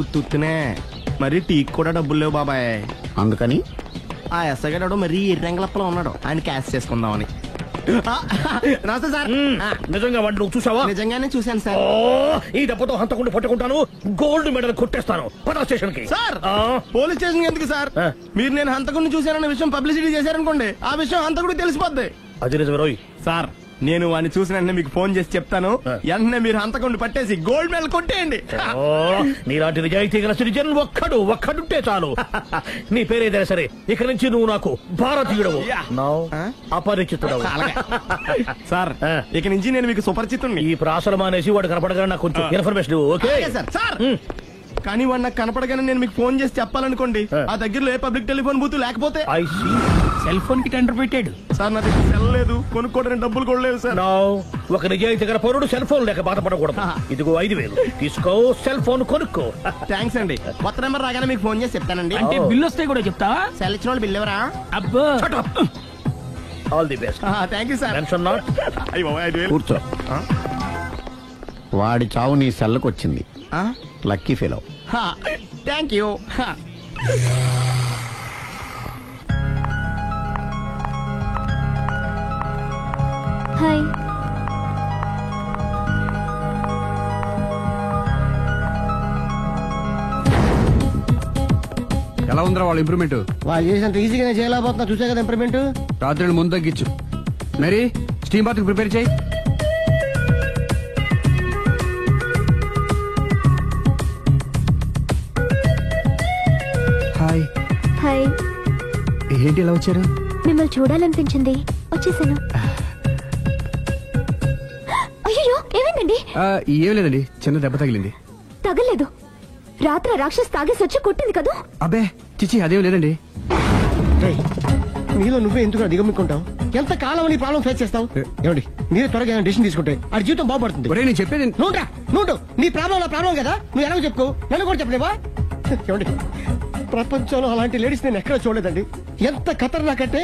ఉత్తునే మరి టీకి కూడా డబ్బులు లేవు బాబాయ్. అందుకని ఆ ఎస్ఐగాడు మరీ ఎర్రంగలప్పలో ఉన్నాడు, ఆయన క్యాష్ చేసుకుందామని. నమస్తే సార్. నిజంగా వాడిని నువ్వు చూసావా? నిజంగానే చూశాను సార్. ఈ దెబ్బతో హంతకుండా పట్టుకుంటాను, గోల్డ్ మెడల్ కొట్టేస్తాను. పద స్టేషన్ కి. సార్, పోలీస్ స్టేషన్ ఎందుకు సార్? మీరు నేను హంతకుడిని చూశానన్న విషయం పబ్లిసిటీ చేశారనుకోండి, ఆ విషయం హంతకుడికి తెలిసిపోద్ది. అది నిజమే రోయ్. సార్, నేను వాడిని చూసిన వెంటనే మీకు ఫోన్ చేసి చెప్తాను. వెంటనే మీరు హంతకుడిని పట్టేసి గోల్డ్ మెడల్ కొట్టేయండి. నీలాంటి నిజాయితీ గల సిటిజన్ ఒక్కడుంటే చాలు. నీ పేరేదైనా సరే, ఇక నుంచి నువ్వు నాకు భారతీయుడవు, అపరిచితుడవు. సార్, ఇక నుంచి నేను మీకు సుపరిచితుడిని. ఈ ప్రాసలం అనేసి వాడు కనపడగానే నాకు కొంచెం ఇన్ఫర్మేషన్. Okay sir. కానీ వాడు నాకు కనపడగానే నేను మీకు ఫోన్ చేసి చెప్పాలనుకోండి, ఆ దగ్గరలో ఏ పబ్లిక్ టెలిఫోన్ బూత్ లేకపోతే. సెల్ ఫోన్ కి టెండర్ పెట్టాడు సార్. నా దగ్గర సెల్ లేదు, కొనుక్కోవడానికి డబ్బులు కూడా లేవు సార్. ఒక నిజాయితీ గల పౌరుడు సెల్ ఫోన్ లేక బాధపడకూడదు. ఇదిగో 5000 తీసుకో, సెల్ ఫోన్ కొనుక్కో. థ్యాంక్స్ అండి. కొత్త నెంబర్ రాగానే మీకు ఫోన్ చేసి చెప్తానండి. అంటే బిల్లు వస్తే కూడా చెప్తావా? సెల్ ఇచ్చిన వాళ్ళు బిల్ ఎవరా? అబ్బో. All the best. Thank you sir. Tension not. కూర్చో. వాడి చావు నీ సెల్లకు వచ్చింది. Lucky fellow. Thank you. Hi. ఎలా ఉందిరా వాళ్ళ ఇంప్రూవ్మెంట్? వాళ్ళు చేసినంత ఈజీగానే చేయలేకపోతున్నా, చూసే కదా ఇంప్రూవ్మెంట్. రాత్రి ముందు తగ్గించు. మరి స్టీమ్ బాత్ ప్రిపేర్ చేయి. హాయ్. హాయ్. ఏంటి ఎలా వచ్చారు? మిమ్మల్ని చూడాలనిపించింది, వచ్చేసాను. అయ్యో, ఏమైందండి? ఏం లేదండి, చిన్న దెబ్బ తగిలింది. తగలేదు. రాత్రి రాక్షస్ తాగేసి వచ్చి కొట్టింది కదా? అబ్బే చిచి, అదేం లేదండి. నీలో నువ్వే ఎందుకు దిగమ్ముకుంటావు? ఎంత కాలం నీ ప్రాబ్లం ఫేస్ చేస్తావు? ఏమండి, మీరే త్వరగా డిసిషన్ తీసుకుంటే ఆ జీవితం బాగుపడుతుంది. నేను చెప్పేది నువ్వు నీ ప్రాబ్లం నా ప్రాబ్లం కదా, నువ్వు ఎలా చెప్పుకో, నన్ను కూడా చెప్పలేవా? ఏమండి, ప్రపంచంలో అలాంటి లేడీస్ నేను ఎక్కడ చూడలేదండి. ఎంత ఖతర్నాకంటే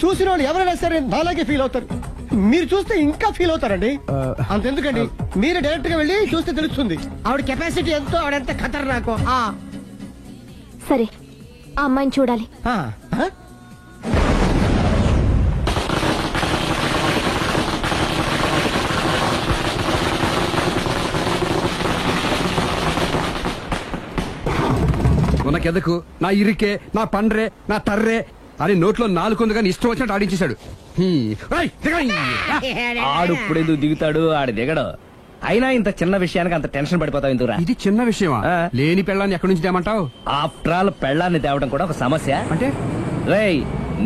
చూసిన వాళ్ళు ఎవరైనా సరే నాలాగే ఫీల్ అవుతారు. మీరు చూస్తే ఇంకా ఫీల్ అవుతారండి. అంతెందుకండి, మీరు డైరెక్ట్ గా వెళ్ళి చూస్తే తెలుస్తుంది ఆవిడ కెపాసిటీ ఎంతో, ఆవిడెంత ఖతర్నాకో. సరే, ఆ అమ్మాయిని చూడాలి. నాకెదకు, నా ఇరికే, నా పండ్రే, నా తర్రే అని నోట్లో 4 కానీ ఇష్టం వచ్చినట్టు ఆడించేశాడు. ఆడు ఇప్పుడు ఎందుకు దిగుతాడు, ఆడు దిగడు. అయినా ఇంత చిన్న విషయానికి అంత టెన్షన్ పడిపోతావు ఎందుకురా? ఇది చిన్న విషయమా? లేని పెళ్ళాన్ని ఎక్కడి నుంచి తేమంటావు? ఆఫ్టర్ ఆల్ పెళ్ళాన్ని తేవడం కూడా ఒక సమస్య అంటే. రేయ్,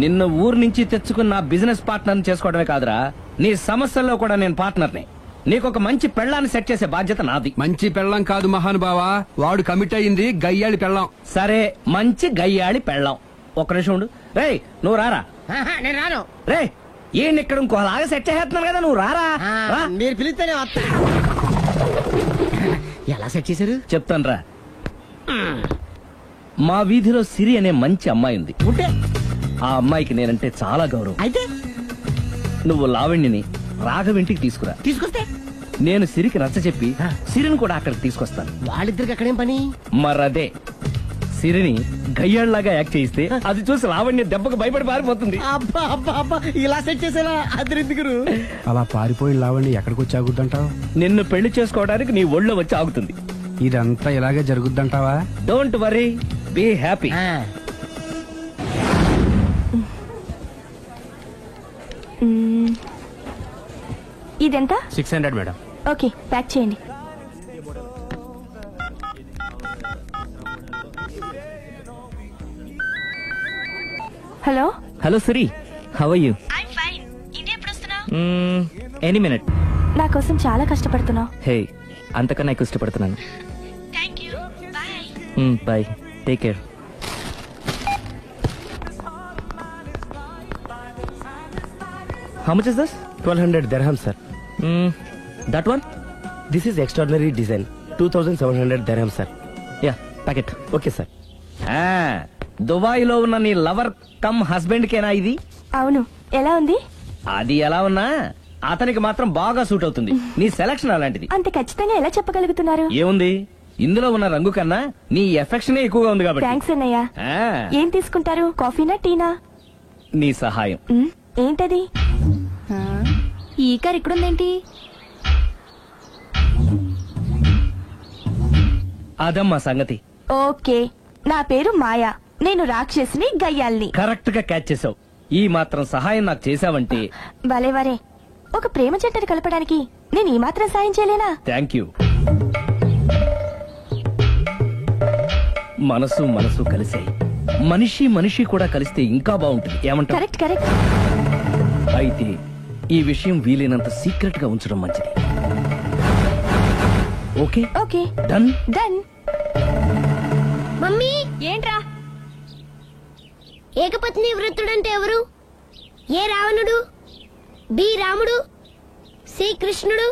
నిన్ను ఊరు నుంచి తెచ్చుకున్న నా బిజినెస్ పార్ట్నర్ చేసుకోవడమే కాదురా, నీ సమస్యల్లో కూడా నేను పార్ట్నర్ని. నీకు ఒక మంచి పెళ్ళాన్ని సెట్ చేసే బాధ్యత నాది. మంచి పెళ్ళం కాదు మహానుభావా, వాడు కమిట్ అయింది గయ్యాళి పెళ్ళం. సరే, మంచి గయ్యాళి పెళ్ళాం. ఒక్క నిమిషం ఉండు. రేయ్, నువ్వు రారా. నేను రాను. రే, ఈయన ఇక్కడ ఇంకోలాగా సెట్ చేస్తున్నాను కదా, నువ్వు రారా. మీరు పిలిస్తేనే వస్తా. ఎలా సెట్ చేశారు చెప్తాను రా. మా వీధిలో సిరి అనే మంచి అమ్మాయి ఉంది. ఉంటే ఆ అమ్మాయికి నేనంటే చాలా గౌరవం. అయితే నువ్వు లావణ్యని రాఘవింటికి తీసుకురా. తీసుకొస్తే నేను సిరికి నచ్చ చెప్పి సిరిని కూడా అక్కడికి తీసుకొస్తాను. వాళ్ళిద్దరికి అక్కడేం పని? మరదే, సిరిని గయ్యాళ్లాగా యాక్ట్ చేయిస్తే అది చూసి లావణ్య దెబ్బకు భయపడి పారిపోతుంది. అబ్బా అబ్బా అబ్బా, ఇలా సెట్ చేసేలా అద్దరెందుకు? అలా పారిపోయిన లావణ్ణి ఎక్కడికి వచ్చి ఆగుద్దంటావు? నిన్ను పెళ్లి చేసుకోవడానికి నీ ఒళ్ళో వచ్చి ఆగుతుంది. ఇదంతా ఇలాగే జరుగుద్దంటావా? Don't worry, be happy. ఇదెంత? 600 మేడం. ఓకే, ప్యాక్ చేయండి. Hello hello Siri, how are you? Any minute. నా కోసం చాలా కష్టపడుతున్నావు. హే, అంతకన్నా ఎక్కువ ఇష్టపడుతున్నాను. Bye, take care. How much is this? 1200 dirham, sir. That one? This is extraordinary design. 2700 dirham, sir. Yeah, pack it. Okay, sir. Dubai లో ఉన్న నీ లవర్ కమ్ హస్బెండ్ కేనా ఇది? అవును. ఎలా ఉంది? అది ఎలా ఉన్నా అతనికి మాత్రం బాగా సూట్ అవుతుంది. నీ సెలక్షన్ అలాంటిది. అంత ఖచ్చితంగా ఎలా చెప్పగలుగుతున్నారు? ఏముంది, ఇందులో ఉన్న రంగు కన్నా నీ ఎఫెక్షన్ ఎక్కువగా ఉంది కాబట్టి. థ్యాంక్స్ అన్నయ్య. ఏం తీసుకుంటారు, కాఫీనా టీనా? నీ సహాయం. ఏంటది? ఈ కార్ ఇక్కడుందేంటి? అదమ్మా సంగతి. ఓకే, నా పేరు మాయా. నేను రాక్షసిని, గయ్యాల్ని. కరెక్ట్ గా క్యాచ్ చేసావు. ఈ మాత్రం సహాయం నాకు చేసావంటే. భలే వరే, ఒక ప్రేమ జంటని కలపడానికి నేను ఈ మాత్రం సాయం చేయలేనా? Thank you. మనసు మనసు కలిసాయి, మనిషి మనిషి కూడా కలిస్తే ఇంకా బాగుంటుంది. ఏమంటావు? Correct correct. అయితే ఈ విషయం వీలైనంత సీక్రెట్ గా ఉంచడం మంచిది. Okay okay, done done. Mummy, ఏంట్రా? ఏకపత్ని వృత్తుడంటే ఎవరు? ఏ రావణుడు, బి రాముడు, సి కృష్ణుడు,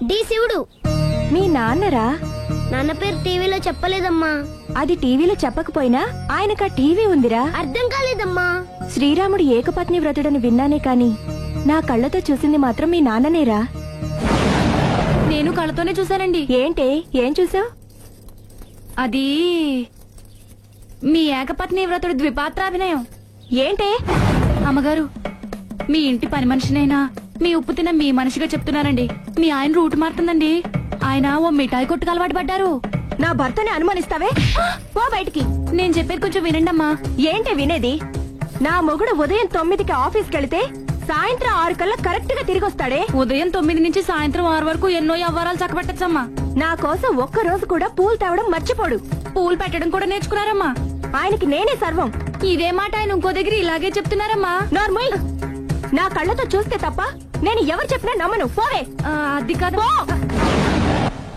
డి శివుడు. మీ నాన్నరా? నాన్న పేరు టీవీలో చెప్పలేదమ్మా. అది టీవీలో చెప్పకపోయినా ఆయనకా టీవీ ఉందిరా. అర్థం కాలేదమ్మా. శ్రీరాముడు ఏకపత్ని వ్రతుడని విన్నానే కాని నా కళ్ళతో చూసింది మాత్రం మీ నాన్ననేరా. నేను కళ్ళతోనే చూశానండి. ఏంటే, ఏం చూసావు? అది మీ ఏకపత్ని వ్రతుడి ద్విపాత్రాభినయం. ఏంటే? అమ్మగారు, మీ ఇంటి పని మనిషినైనా మీ ఉప్పు తిన్న మీ మనిషిగా చెప్తున్నానండి. మీ ఆయన రూట్ మారుతుందండి. ఆయన ఓ మిఠాయి కొట్టుకు అలవాటు పడ్డారు. నా భర్తని అనుమానిస్తావే, పో బయటికి. నేను చెప్పేది కొంచెం వినండి అమ్మా. ఏంటి వినేది? నా మొగుడు ఉదయం 9కి ఆఫీస్కి వెళితే సాయంత్రం 6 కల్లా కరెక్ట్ గా తిరిగి వస్తాడే. ఉదయం 9 నుంచి సాయంత్రం 6 వరకు ఎన్నో వ్యవహారాలు చక్కబెట్టచ్చమ్మా. నా కోసం ఒక్క రోజు కూడా పూలు తేవడం మర్చిపోడు. పూలు పెట్టడం కూడా నేర్చుకున్నారమ్మా. ఆయనకి నేనే సర్వం. ఇదే మాట ఆయన ఇంకో దగ్గర ఇలాగే చెప్తున్నారమ్మా. నార్మల్, నా కళ్ళతో చూస్తే తప్ప నేను ఎవరు చెప్పినా నమ్మను. పోవే. అది కాదు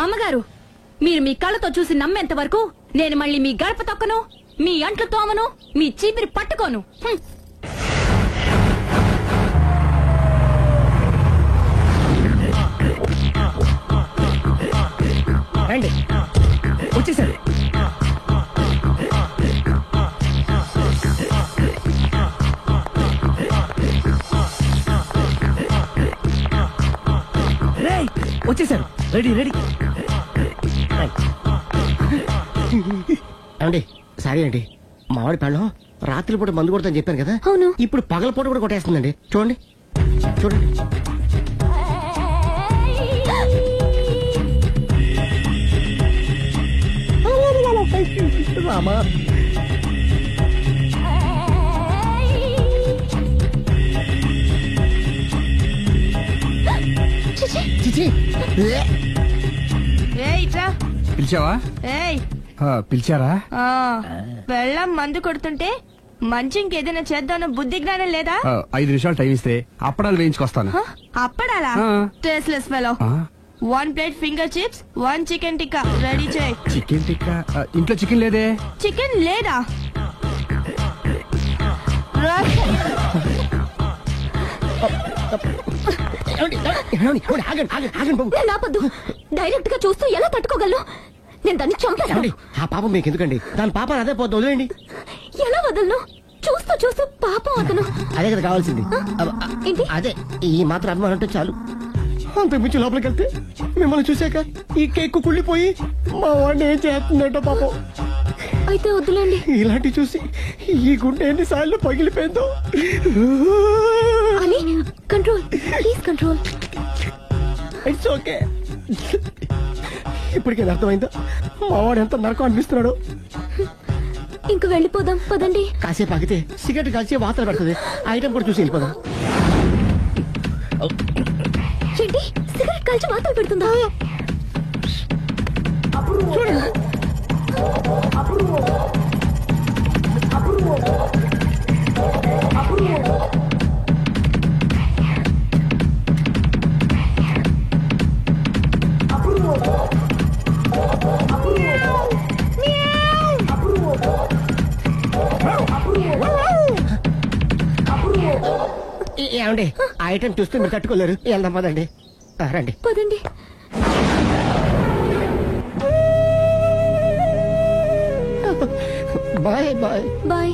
అమ్మగారు, మీరు మీ కళ్ళతో చూసి నమ్మేంత వరకు నేను మళ్ళీ మీ గడప తొక్కను, మీ అంట్లు తోమను, మీ చీపిరి పట్టుకోను. రండి, వచ్చేసారు. వచ్చేసారు. Ready ready. అండి, సారీ అండి, మామిడి పళ్ళం రాత్రిపూట మందు కొడతాను చెప్పాను కదా. అవును, ఇప్పుడు పగలపూట కూడా కొట్టేస్తుందండి. చూడండి చూడండి. రామా, పిలిచావా? పిలిచారా? వెళ్ళం మందు కొడుతుంటే మంచి ఇంకేదైనా చేద్దామన్న బుద్ధి జ్ఞానం లేదా? 5 నిమిషాలు టైం ఇస్తే అప్పడాలు వేయించుకొస్తాను. అప్పడాలా? Tasteless fellow. 1 plate finger chips, 1 chicken tikka ready చేయి. చికెన్ టిక్కా? ఇంట్లో చికెన్ లేదే. చికెన్ లేదా? లాపద్దు. డైరెక్ట్ గా చూస్తూ ఎలా తట్టుకోగలను? నేను దాన్ని చంపాను. ఆ పాపం మీకు ఎందుకండి? దాని పాప అదే పోతే వదిలేండి. ఎలా వదలను? చూస్తూ చూస్తూ పాపం అతను. అదే కదా కావాల్సింది. ఏంటి? అదే ఈ మాత్రం అభిమానం అంటే చాలు. అంతకుమించి లోపలికి వెళ్తే మిమ్మల్ని చూసాక ఈ కేక్ కుళ్ళిపోయి మా వాడిని ఏం చేస్తుందంటో పాపం. అయితే వద్దులేండి. ఇలాంటి చూసి ఈ గుండె ఎన్నిసార్లు పగిలిపోయిందో. అని control, please control. It's okay. ఇప్పటికే అర్థమైందా మా వాడు ఎంత నరకం అనిపిస్తున్నాడు? ఇంక వెళ్ళిపోదాం పదండి. కాసేపు ఆగితే సిగరెట్ కాల్చి వాతలు పడుతుంది. ఐటమ్ కూడా చూసి వెళ్ళిపోదాం. ఏంటి సిగరెట్ కాల్చి వాతలు పెడుతుందా? చూడండి. ఏమండి ఆ ఐటమ్ చూస్తే మీరు తట్టుకోలేరు. వెళ్దాం పదండి. రండి పదండి. Bye bye bye.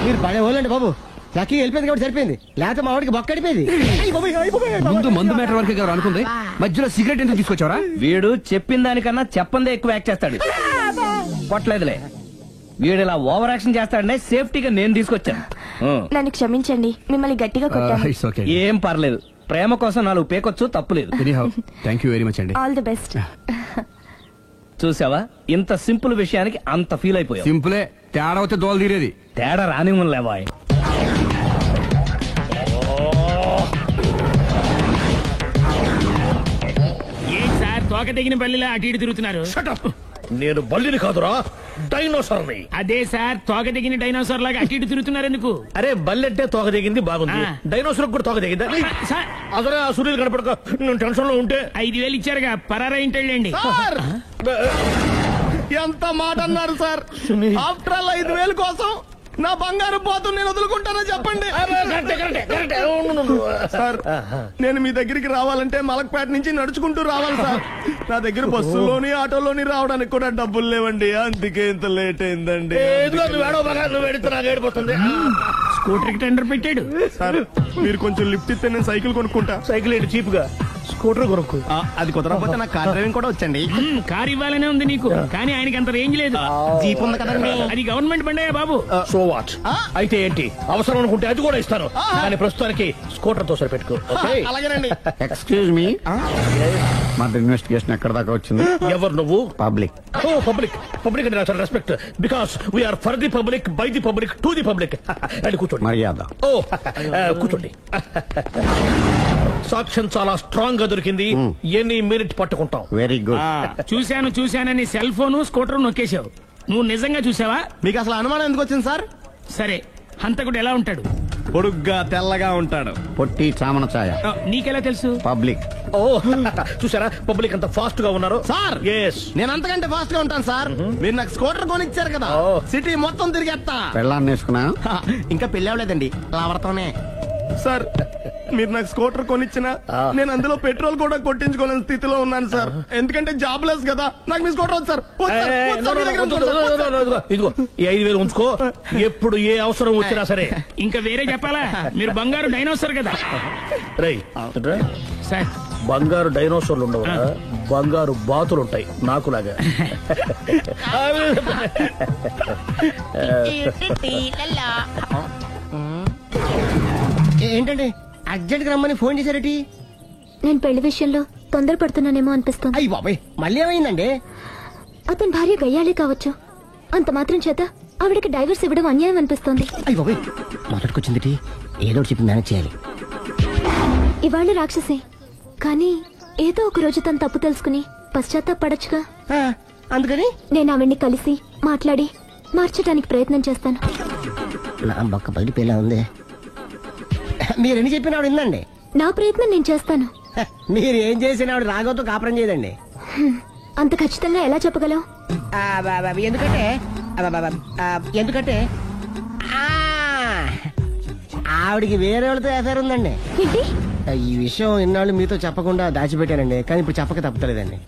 మీరు పడే వాళ్ళండి బాబు. లక్కీ వెళ్ళిపోయింది కాబట్టి సరిపోయింది. లేకపోతే మా వాడికి బొక్క అడిపోయింది. ముందు మందు మ్యాటర్ వరకే కదా అనుకుంది. మధ్యలో సిగరెట్ ఎందుకు తీసుకొచ్చావరా? వీడు చెప్పిన దానికన్నా చెప్పందే ఎక్కువ యాక్ట్ చేస్తాడు. కొట్టలేదులే. వీడు ఇలా ఓవర్ యాక్షన్ చేస్తాడనే సేఫ్టీగా నేను తీసుకొచ్చాను. నన్ను క్షమించండి, మిమ్మల్ని గట్టిగా కొట్టాను. ఏం పర్లేదు. ప్రేమ కోసం 4 పేకొచ్చు, తప్పులేదు. థ్యాంక్ యూ వెరీ మచ్ అండి. All the best. చూసావా, ఇంత సింపుల్ విషయానికి అంత ఫీల్ అయిపోయావు. సింపులే, తేడా అవుతే దోలు తీరేది. తేడా రాని లేవా? ఏంటి సార్ తోక తెగిన బల్లిలా అటు ఇటు తిరుగుతున్నారు? నేను బల్లిని కాదురా, డైనోసార్ని. అదే సార్, తోక తెగిన డైనోసార్ లాగా అటు ఇటు తిరుగుతున్నారు ఎందుకు? అరే బల్లెట్టే తోక తెగింది బాగుంది, డైనోసార్ కూడా తోక తెగిందా? అసలే ఆ సూర్యుడు కనపడక నేను టెన్షన్ లో ఉంటే 5,000 ఇచ్చారుగా, పరారా ఇంటండి. ఎంత మాట అన్నారు సార్? ఆఫ్టర్ ఆల్ 5,000 కోసం నా బంగారు పోతు నేను వదులుకుంటానని చెప్పండి సార్. నేను మీ దగ్గరికి రావాలంటే మలక్పేట నుంచి నడుచుకుంటూ రావాలి సార్. నా దగ్గర బస్సులోని ఆటోలోని రావడానికి కూడా డబ్బులు లేవండి. అందుకే ఇంత లేట్ అయిందండి. స్కూటర్ కి టెండర్ పెట్టాడు సార్. మీరు కొంచెం లిఫ్ట్ ఇస్తే నేను సైకిల్ కొనుక్కుంటా. సైకిల్ ఏంటి చీప్ గా, స్కూటర్ కొనుక్కు. అది కుదరకపోతే నాకు కార్ డ్రైవింగ్ కూడా వచ్చండి. కార్ ఇవ్వాలనే ఉంది నీకు, కానీ ఆయనకి అంత రేంజ్ లేదు. జీప్ ఉంది కదండి. అది గవర్నమెంట్ బండే బాబు. So what? అయితే ఏంటి, అవసరం అనుకుంటే అది కూడా ఇస్తాను, కానీ ప్రస్తుతానికి స్కూటర్ తో సరిపెట్టుకో. అలాగేనండి. ఎక్స్క్యూజ్ మీ, మన ఇన్వెస్టిగేషన్ ఎక్కడ దాకా వచ్చింది? ఎవరు నువ్వు? పబ్లిక్. పబ్లిక్ పబ్లిక్ అంటే చాలా respect, because we are for the public, by the public, to the public. అది కూర్చోండి. మర్యాద. కూర్చోండి. సాక్ష్యం చాలా స్ట్రాంగ్ గా దొరికింది. ఎన్ని మినిట్ పట్టుకుంటాం. Very good. చూశానని సెల్ ఫోన్ స్కూటర్ నొక్కేశావు. నువ్వు నిజంగా చూసావా? మీకు అసలు అనుమానం ఎందుకు వచ్చింది సార్? సరే, హంతకుడు ఎలా ఉంటాడు? పొడుగ్గా తెల్లగా ఉంటాడు. పొట్టి చామన ఛాయ. నీకెలా తెలుసు? పబ్లిక్. చూసారా పబ్లిక్ అంత ఫాస్ట్ గా ఉన్నారు సార్. నేను అంతకంటే ఫాస్ట్ గా ఉంటాను సార్. మీరు నాకు స్కూటర్ కొనిచ్చారు కదా, సిటీ మొత్తం తిరిగేస్తా. పెళ్ళాన్ని వేసుకున్నా? ఇంకా పెళ్లి అవ్వలేదండి, లావడతానే. సార్ మీరు నాకు స్కూటర్ కొనిచ్చినా నేను అందులో పెట్రోల్ కూడా కొట్టించుకోలేని స్థితిలో ఉన్నాను సార్. ఎందుకంటే జాబ్ లెస్ కదా. నాకు మీ స్కూటర్ వద్దు సార్. ఇదిగో ఈ 5,000 ఉంచుకో, ఎప్పుడు ఏ అవసరం వచ్చినా సరే. ఇంకా వేరే చెప్పాలా? మీరు బంగారు డైనోసార్ కదా. రై సార్, బంగారు డైనోసార్లు ఉండవు, బంగారు బాతులు ఉంటాయి నాకులాగా. ఏంటండి అర్జెంట్ గా రమ్మని ఫోన్ చేశారటి? నేను పెళ్లి విషయంలో తొందరపడుతున్నానేమో అనిపిస్తుంది. అయ్యి బాబాయ్, మళ్ళీ ఏమైందండి? అతని భార్య గయ్యాలే కావచ్చు, అంత మాత్రం చేత ఆవిడకి డైవర్స్ ఇవ్వడం అన్యాయం అనిపిస్తోంది. అయ్యో మొదటికొచ్చింది, ఏదో ఒకటి చెప్పి మేనేజ్ చేయాలి. ఇవాళ రాక్షసే, కానీ ఏదో ఒక రోజు తను తప్పు తెలుసుకుని పశ్చాత్తాపడొచ్చుగా. అందుకని నేను ఆవిడ్ని కలిసి మాట్లాడి మార్చడానికి ప్రయత్నం చేస్తాను. నా బొక్క బయటపేలా ఉంది. మీరు ఎన్ని చెప్పిన ఆవిడ ఉందండి. నా ప్రయత్నం నేను చేస్తాను. మీరు ఏం చేసిన ఆవిడ రాగోతో కాపురం చేయదండి. అంత ఖచ్చితంగా ఎలా చెప్పగలవు? ఎందుకంటే ఆవిడికి వేరే వాళ్ళతో ఎఫైర్ ఉందండి. ఈ విషయం ఇన్నాళ్ళు మీతో చెప్పకుండా దాచిపెట్టానండి, కానీ ఇప్పుడు చెప్పక తప్పుతలేదండి.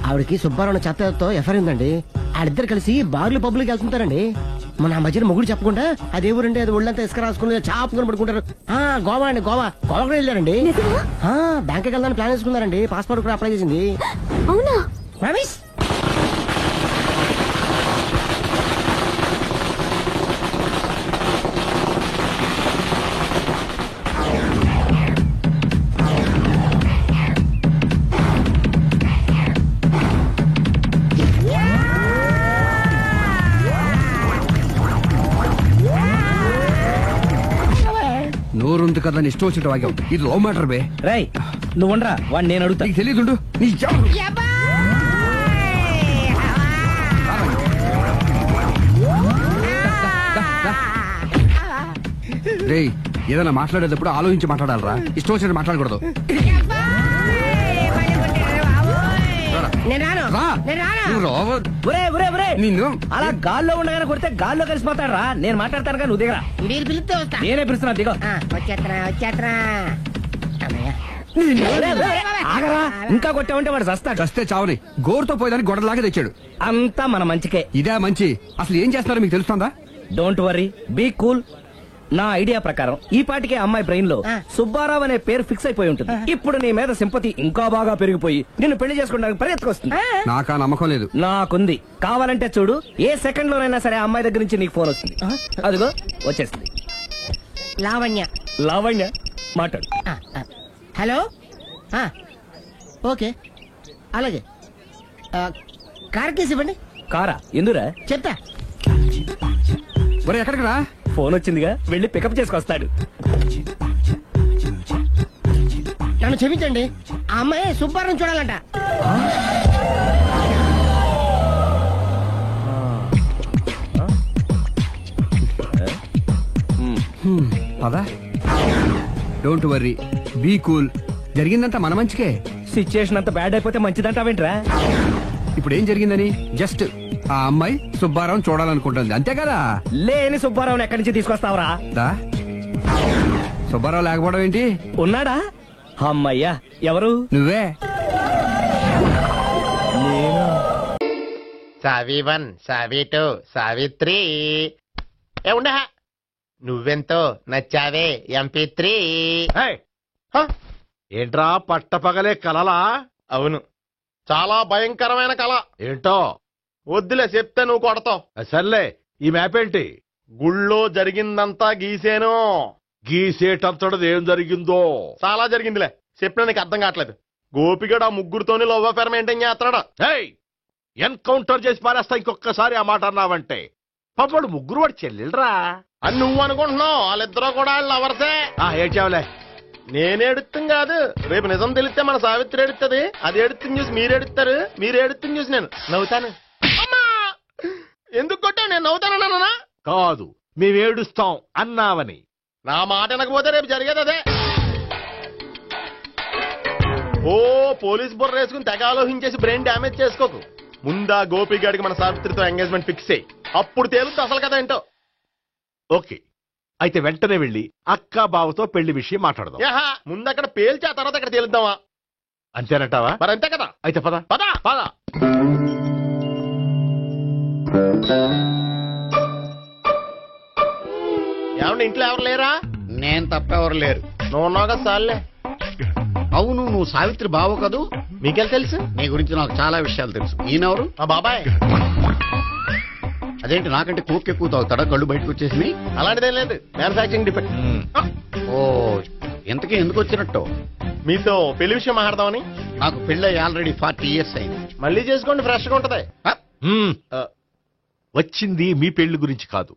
ఆవిడకి సుబ్బారావు చెత్తతో ఎఫైర్ ఉందండి. ఆడిద్దరు కలిసి బార్లు పబ్లిక్ వెళ్తుంటారండి. మన మధ్యన మొగుడు చెప్పకుండా అదే ఊరండి, అది ఒళ్ళంతా ఇసుక రాసుకుని చాపుకొని పడుకుంటారు. గోవా అండి, గోవా కూడా వెళ్ళారండి. బ్యాంక్కి వెళ్దాని ప్లాన్ వేసుకున్నారండి. పాస్పోర్ట్ కూడా అప్లై చేసింది. అవునా? నోరుంది కదా ఇష్టం వచ్చినట్టు వాగావు. ఇది లవ్ మ్యాటర్ బే. రై నువ్వు ఉండరా, వాడిని నేను అడుగుతా. నీకు తెలియదు. రేయ్, ఏదైనా మాట్లాడేటప్పుడు ఆలోచించి మాట్లాడాలరా, ఇష్టం వచ్చినట్టు మాట్లాడకూడదు. నిన్ను అలా గాల్లో ఉండగానే కొడితే గాల్లో కలిసిపోతాడు రా. నేను మాట్లాడతాను కానీ నువ్వు దిగరా. మీరు పిలిస్తే వస్తా. నేనే పిలుస్తున్నా, దిగో. ఆగరా, ఇంకా కొట్టావంటే వాడు చస్తాడు. చస్తే చావని, గోరుతో పోయేదానికి గొడవలాగా తెచ్చాడు. అంతా మన మంచికే. ఇదే మంచి. అసలు ఏం చేస్తారో మీకు తెలుస్తుందా? Don't worry, be cool. నా ఐడియా ప్రకారం ఈ పాటికే అమ్మాయి బ్రెయిన్ లో సుబ్బారావు అనే పేరు ఫిక్స్ అయిపోయి ఉంటుంది. ఇప్పుడు నీ మీద సింపతి ఇంకా బాగా పెరిగిపోయి నిన్ను పెళ్లి చేసుకోవడానికి పరిగెత్తుకొస్తుంది. నాకా నమ్మకం లేదు. నాకుంది. కావాలంటే చూడు, ఏ సెకండ్ లోనైనా సరే అమ్మాయి దగ్గర నుంచి నీకు ఫోన్ వస్తుంది. అదిగో వచ్చేస్తుంది. లావణ్య. లావణ్య మాట్లాడు. హలో. ఓకే, అలాగే. కార్ కేసు ఇవ్వండి. కారా? ఎందురా? చెప్తా. ఎక్కడికి రా? ఫోన్ వచ్చిందిగా, వెళ్ళి పికప్ చేసుకొస్తాడు. నన్ను క్షమించండి, ఆ అమ్మాయి సుబ్బారావు చూడాలంట. పదా. Don't worry, be cool. జరిగిందంతా మన మంచికే. సిచ్యుయేషన్ అంత బ్యాడ్ అయిపోతే మంచిదంటావేంట్రా? ఇప్పుడు ఏం జరిగిందని జస్ట్ ఆ అమ్మాయి సుబ్బారావు చూడాలనుకుంటుంది, అంతే కదా. లేని సుబ్బారావుని ఎక్కడి నుంచి తీసుకొస్తావురా? సుబ్బారావు లేకపోవడం ఏంటి? ఉన్నాడా? అమ్మయ్యా, ఎవరు? నువ్వే. సావి1, సావి2, సావిత్రి. ఉండా, నువ్వెంతో నచ్చావే MP3. ఏంట్రా పట్టపగలే కలలా? అవును, చాలా భయంకరమైన కళ. ఏంటో వద్దులే, చెప్తే నువ్వు కొడతావు. సర్లే, ఈ మ్యాప్ ఏంటి? గుళ్ళో జరిగిందంతా గీసేను. గీసేటంతటది ఏం జరిగిందో? చాలా జరిగిందిలే, చెప్పినా నీకు అర్థం కావట్లేదు. గోపిగడు ఆ ముగ్గురుతోని లవ్ అఫేర్ మెయింటైన్ చేస్తున్నాడా? ఎన్కౌంటర్ చేసి పారేస్తా ఇంకొకసారి ఆ మాట అన్నావంటే. పాపడు ముగ్గురు వాడు చెల్లెలరా అని నువ్వు అనుకుంటున్నావు. వాళ్ళిద్దరూ కూడా లవర్సే. ఏడ్చావులే. నేనేడుతుంది కాదు, రేపు నిజం తెలిస్తే మన సావిత్రి ఎడుతుంది. అది ఎడుతుంది చూసి మీరు ఎడుతారు, మీరు ఎడుతుంది చూసి నేను నవ్వుతాను. ఎందుకు కొట్టావు? నేను నవ్వుతానన్నా? కాదు, మేమేడుస్తాం అన్నావని. నా మాట వినకపోతే రేపు జరిగేది అదే. ఓ పోలీస్ బుర్ర వేసుకుని తెగ ఆలోచించేసి బ్రెయిన్ డ్యామేజ్ చేసుకోకు. ముందా గోపిగాడికి మన సావిత్రితో ఎంగేజ్మెంట్ ఫిక్స్ అయ్యి అప్పుడు తేలుతుంది అసలు కదా ఏంటో. ఓకే, అయితే వెంటనే వెళ్ళి అక్క బావతో పెళ్లి విషయం మాట్లాడదాం. ముందు అక్కడ పేల్చి ఆ తర్వాత అక్కడ తేలుద్దామా? అంతేనంటావా? మరి అంతే కదా. అయితే పద పద పద. ఏమన్నా ఇంట్లో ఎవరు లేరా? నేను తప్పెవరు లేరు. నువ్వు ఉన్నావు కదా సార్లే. అవును, నువ్వు సావిత్రి బావు కదూ? మీకెళ్ళి తెలుసు? నీ గురించి నాకు చాలా విషయాలు తెలుసు. ఈయనెవరు? మా బాబాయ్. అదేంటి నాకంటే కోక్ ఎక్కువ తాగుతాడా? కళ్ళు బయటకు వచ్చేసి. అలాంటిదేం లేదు, మ్యానుఫాక్చరింగ్ డిఫెక్ట్. ఓ, ఇంతకీ ఎందుకు వచ్చినట్టు? మీతో పెళ్లి విషయం మాట్లాడదామని. నాకు పెళ్ళి ఆల్రెడీ 40 years అయింది. మళ్ళీ చేసుకోండి, ఫ్రెష్ గా ఉంటది. వచ్చింది మీ పెళ్లి గురించి కాదు,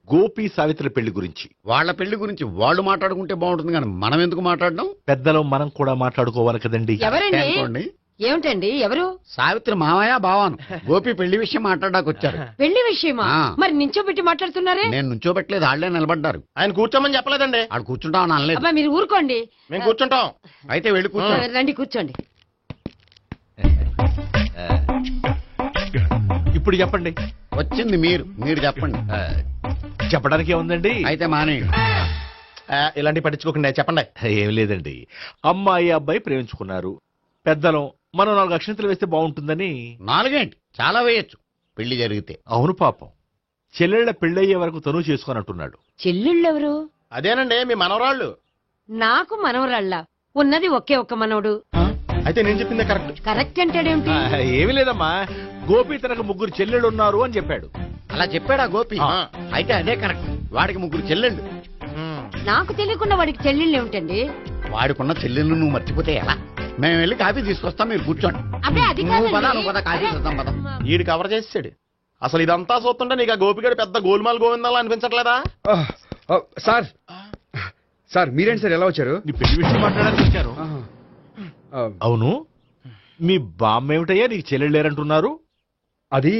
గోపి సావిత్రి పెళ్లి గురించి. వాళ్ళ పెళ్లి గురించి వాళ్ళు మాట్లాడుకుంటే బాగుంటుంది కానీ మనం ఎందుకు మాట్లాడడం? పెద్దలో మనం కూడా మాట్లాడుకోవాలి కదండి. అనుకోండి. ఏమిటండి ఎవరు? సావిత్రి మామయ్య బావాను గోపి పెళ్లి విషయం మాట్లాడడానికి వచ్చారు. పెళ్లి విషయమా? ఆ. మరి నించోబెట్టి మాట్లాడుతున్నారే? నేను నుంచోబెట్టలేదు, వాళ్ళే నిలబడ్డారు. ఆయన కూర్చోమని చెప్పలేదండి. వాళ్ళు కూర్చుంటామని అనలేదు. అబ్బా మీరు ఊరుకోండి. మేము కూర్చుంటాం. అయితే వెళ్ళి కూర్చోండి. రండి కూర్చోండి. ఇప్పుడు చెప్పండి. వచ్చింది మీరు చెప్పండి. చెప్పడానికి ఏముందండి? అయితే మానేయండి. ఇలాంటి పట్టించుకోకుండా చెప్పండి. ఏం లేదండి, అమ్మాయి అబ్బాయి ప్రేమించుకున్నారు. పెద్దలం మనం 4 అక్షంతలు వేస్తే బాగుంటుందని. 4 ఏంటి, చాలా వేయచ్చు పెళ్లి జరిగితే. అవును పాపం, చెల్లెళ్ళ పెళ్ళయ్యే వరకు తను చేసుకున్నట్టున్నాడు. చెల్లెళ్ళెవరు? అదేనండి మీ మనవరాళ్ళు. నాకు మనవరాళ్ళ ఉన్నది ఒకే ఒక్క మనవడు. అయితే నేను చెప్పిందే కరెక్ట్. కరెక్ట్ అంటాడేమిటి? ఏమి లేదమ్మా, గోపి తనకు 3 చెల్లెళ్ళు ఉన్నారు అని చెప్పాడు. అలా చెప్పాడా గోపి? అయితే అదే కరెక్ట్. వాడికి 3 చెల్లెళ్ళు. నాకు తెలియకుండా వాడికి చెల్లెళ్ళు ఏమిటండి? వాడికున్న చెల్లెళ్ళు నువ్వు మర్చిపోతే ఎలా? మేము వెళ్ళి కాఫీ తీసుకొస్తాం, మీరు కూర్చోండి. అబ్బే అది నువ్వు పద, నువ్వు పద, కాఫీ చేద్దాం పద. ఈడు కవర్ చేసాడు. అసలు ఇదంతా చూస్తుంటే నీకు ఆ గోపిగడు పెద్ద గోల్మాల్ గోవిందాలు అనిపించట్లేదా? సార్ సార్ మీరేంటి సార్ ఎలా వచ్చారు? నీ పెళ్లి విషయం మాట్లాడడానికి వచ్చారు. అవును, మీ బామ్మ ఏమిటయ్యా నీకు చెల్లెళ్ళు లేరంటున్నారు? అది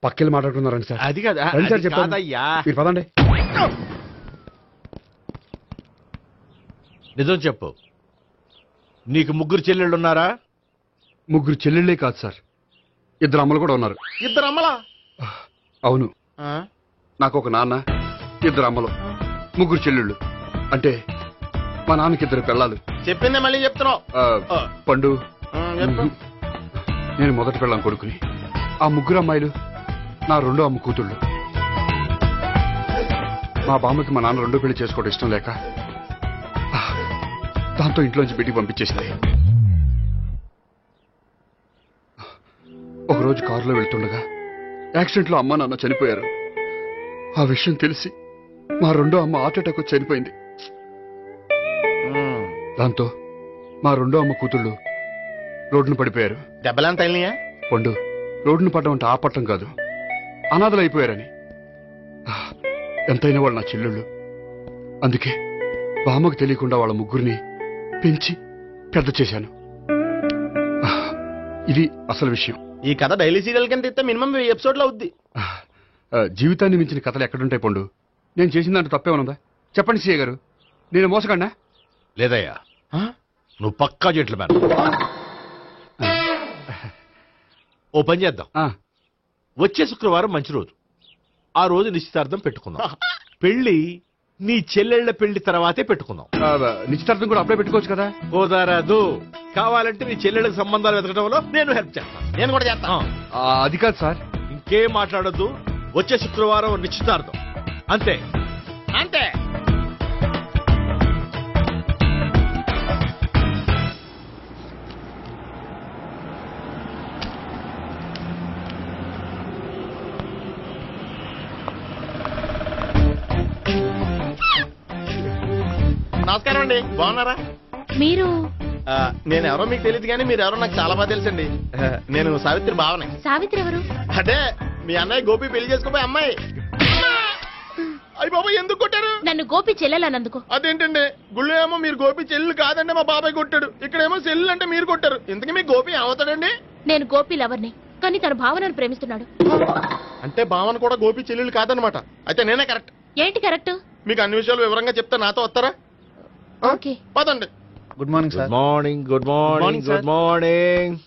పక్కెళ్ళి మాట్లాడుకున్నారండి సార్. అది కాదు, రండి సార్ అది చెప్తాను. కాదయ్యా. మీరు పదండి. నిజం చెప్పు, నీకు 3 చెల్లెళ్ళు ఉన్నారా? 3 చెల్లెళ్ళే కాదు సార్, 2 అమ్మలు కూడా ఉన్నారు. 2 అమ్మలా? అవును, నాకు ఒక నాన్న, 2 అమ్మలు, 3 చెల్లెళ్ళు. అంటే మా నాన్నకి 2 పిల్లలు. చెప్పిందే మళ్ళీ చెప్తున్నావు. పండు, నేను మొదటి పిల్లం కొడుకుని. ఆ 3 అమ్మాయిలు నా 2వ అమ్మ కూతుళ్ళు. మా బామ్మకి మా నాన్న 2వ పెళ్లి చేసుకోవడం ఇష్టం లేక దాంతో ఇంట్లోంచి బిడ్డికి పంపించేసింది. ఒకరోజు కారులో వెళ్తుండగా యాక్సిడెంట్లో అమ్మ నాన్న చనిపోయారు. ఆ విషయం తెలిసి మా 2వ అమ్మ హార్ట్ అటాక్ వచ్చి చనిపోయింది. దాంతో మా 2వ అమ్మ కూతుళ్ళు రోడ్డును పడిపోయారు. దెబ్బలంత అయినాయా? పండు, రోడ్డును పడ్డం అంటే ఆపట్టం కాదు, అనాథలు అయిపోయారని. ఎంతైనా వాళ్ళు నా చెల్లెళ్ళు. అందుకే బామ్మకు తెలియకుండా వాళ్ళ 3 పెంచి పెద్ద చేశాను. ఇది అసలు విషయం. ఈ కథ డైలీ సీరియల్ కింద ఇస్తే మినిమం 1000 ఎపిసోడ్లు అవుద్ది. జీవితాన్ని మించిన కథలు ఎక్కడుంటాయి పండు? నేను చేసిన దాంట్లో తప్పేమనుందా? చెప్పండి సీఏ గారు, నేను మోసగండా? లేదయ్యా, నువ్వు పక్కా చెట్లు మేన. ఓ పని చేద్దాం, వచ్చే శుక్రవారం మంచి రోజు, ఆ రోజు నిశ్చితార్థం పెట్టుకుందాం. పెళ్లి నీ చెల్లెళ్ల పెళ్లి తర్వాతే పెట్టుకుందాం. నిశ్చితార్థం కూడా అప్పుడే పెట్టుకోవచ్చు కదా? కుదరదు, కావాలంటే నీ చెల్లెళ్ళకి సంబంధాలు వెతకడంలో నేను హెల్ప్ చేస్తాను. నేను కూడా చేస్తాను. అది కాదు సార్. ఇంకేం మాట్లాడొద్దు, వచ్చే శుక్రవారం నిశ్చితార్థం, అంతే అంతే. నమస్కారం అండి, బాగున్నారా? మీరు నేను ఎవరో మీకు తెలియదు కానీ మీరు ఎవరో నాకు చాలా బాగా తెలుసండి. నేను సావిత్రి బావనే. సావిత్రి ఎవరు? అదే మీ అన్నయ్య గోపి పెళ్లి చేసుకోపోయి అమ్మాయి. అయ్యి బాబాయ్, ఎందుకు కొట్టారు? నన్ను గోపి చెల్లెలన్నందుకు. అదేంటండి, గుళ్ళు ఏమో మీరు గోపి చెల్లు కాదంటే మా బాబాయ్ కొట్టాడు, ఇక్కడేమో చెల్లు అంటే మీరు కొట్టారు. ఇంతకీ మీ గోపి ఏమవుతాడండి? నేను గోపి లవర్ని, కానీ తన భావనను ప్రేమిస్తున్నాడు. అంటే భావన కూడా గోపి చెల్లెలు కాదనమాట. అయితే నేనే కరెక్ట్. ఏంటి కరెక్ట్? మీకు అన్ని విషయాలు వివరంగా చెప్తే నాతో వస్తారా? ఓకే, పదండి. Good morning sir. Morning, good morning, good morning.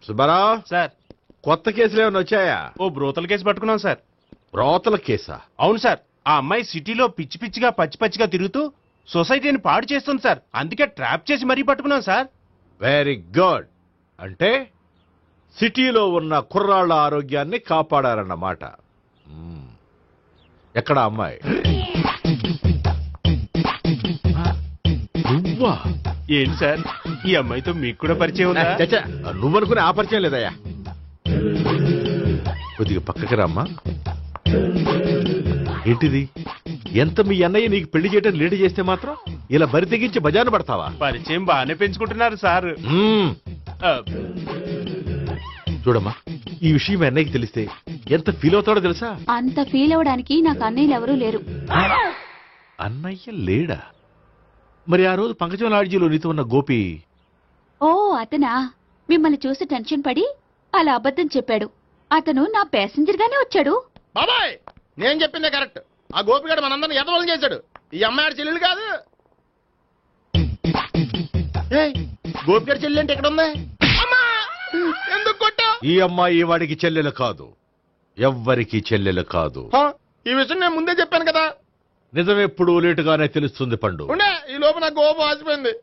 Subbarao sir, కొత్త కేసులు ఏమైనా వచ్చాయా? ఓ బ్రోతల కేసు పట్టుకున్నాం సార్. బ్రోతల కేసా? అవును సార్, ఆ అమ్మాయి సిటీలో పిచ్చి పిచ్చిగా పచ్చి పచ్చిగా తిరుగుతూ సొసైటీని పాడు చేస్తుంది సార్. అందుకే ట్రాప్ చేసి మరీ పట్టుకున్నాం సార్. Very good. అంటే సిటీలో ఉన్న కుర్రాళ్ల ఆరోగ్యాన్ని కాపాడారన్నమాట. ఎక్కడ అమ్మాయి? నువ్వా? ఏంటి సార్, ఈ అమ్మాయితో మీకు కూడా పరిచయం ఉందా? నువ్వనుకునే ఆ పరిచయం లేదయ్యా. కొద్దిగా పక్కకి రామ్మా. ఏంటిది? ఎంత మీ అన్నయ్య నీకు పెళ్లి చేయడం లేట్ చేస్తే మాత్రం ఇలా బరి తెగించి బజారు పడతావా? పరిచయం బాగానే పెంచుకుంటున్నారు సార్. చూడమ్మా, ఈ విషయం మీ అన్నయ్యకి తెలిస్తే ఎంత ఫీల్ అవుతాడో తెలుసా? అంత ఫీల్ అవడానికి నాకు అన్నయ్యలు ఎవరూ లేరు. అన్నయ్య లేడా? మరి ఆ రోజు పంకజం లాడ్జీలో నీతో ఉన్న గోపి? ఓ అతనా? మిమ్మల్ని చూసి టెన్షన్ పడి అలా అబద్ధం చెప్పాడు. అతను నా ప్యాసింజర్ గానే వచ్చాడు. బాబాయ్ నేను చెప్పిందే కరెక్ట్. ఆ గోపిగాడు మనందరిని ఎదవలం చేశాడు. ఈ అమ్మాయి చెల్లెలు కాదు. గోపిగాడి చెల్లి అంటే ఎక్కడ ఉంది? ఎందుకు కొట్టా? ఈ అమ్మాయి వాడికి చెల్లెలు కాదు, ఎవ్వరికి చెల్లెలు కాదు. ఈ విషయం నేను ముందే చెప్పాను కదా. నిజమెప్పుడు లేటుగానే తెలుస్తుంది పండు. ఈ లోపు నా గోపు ఆసిపోయింది.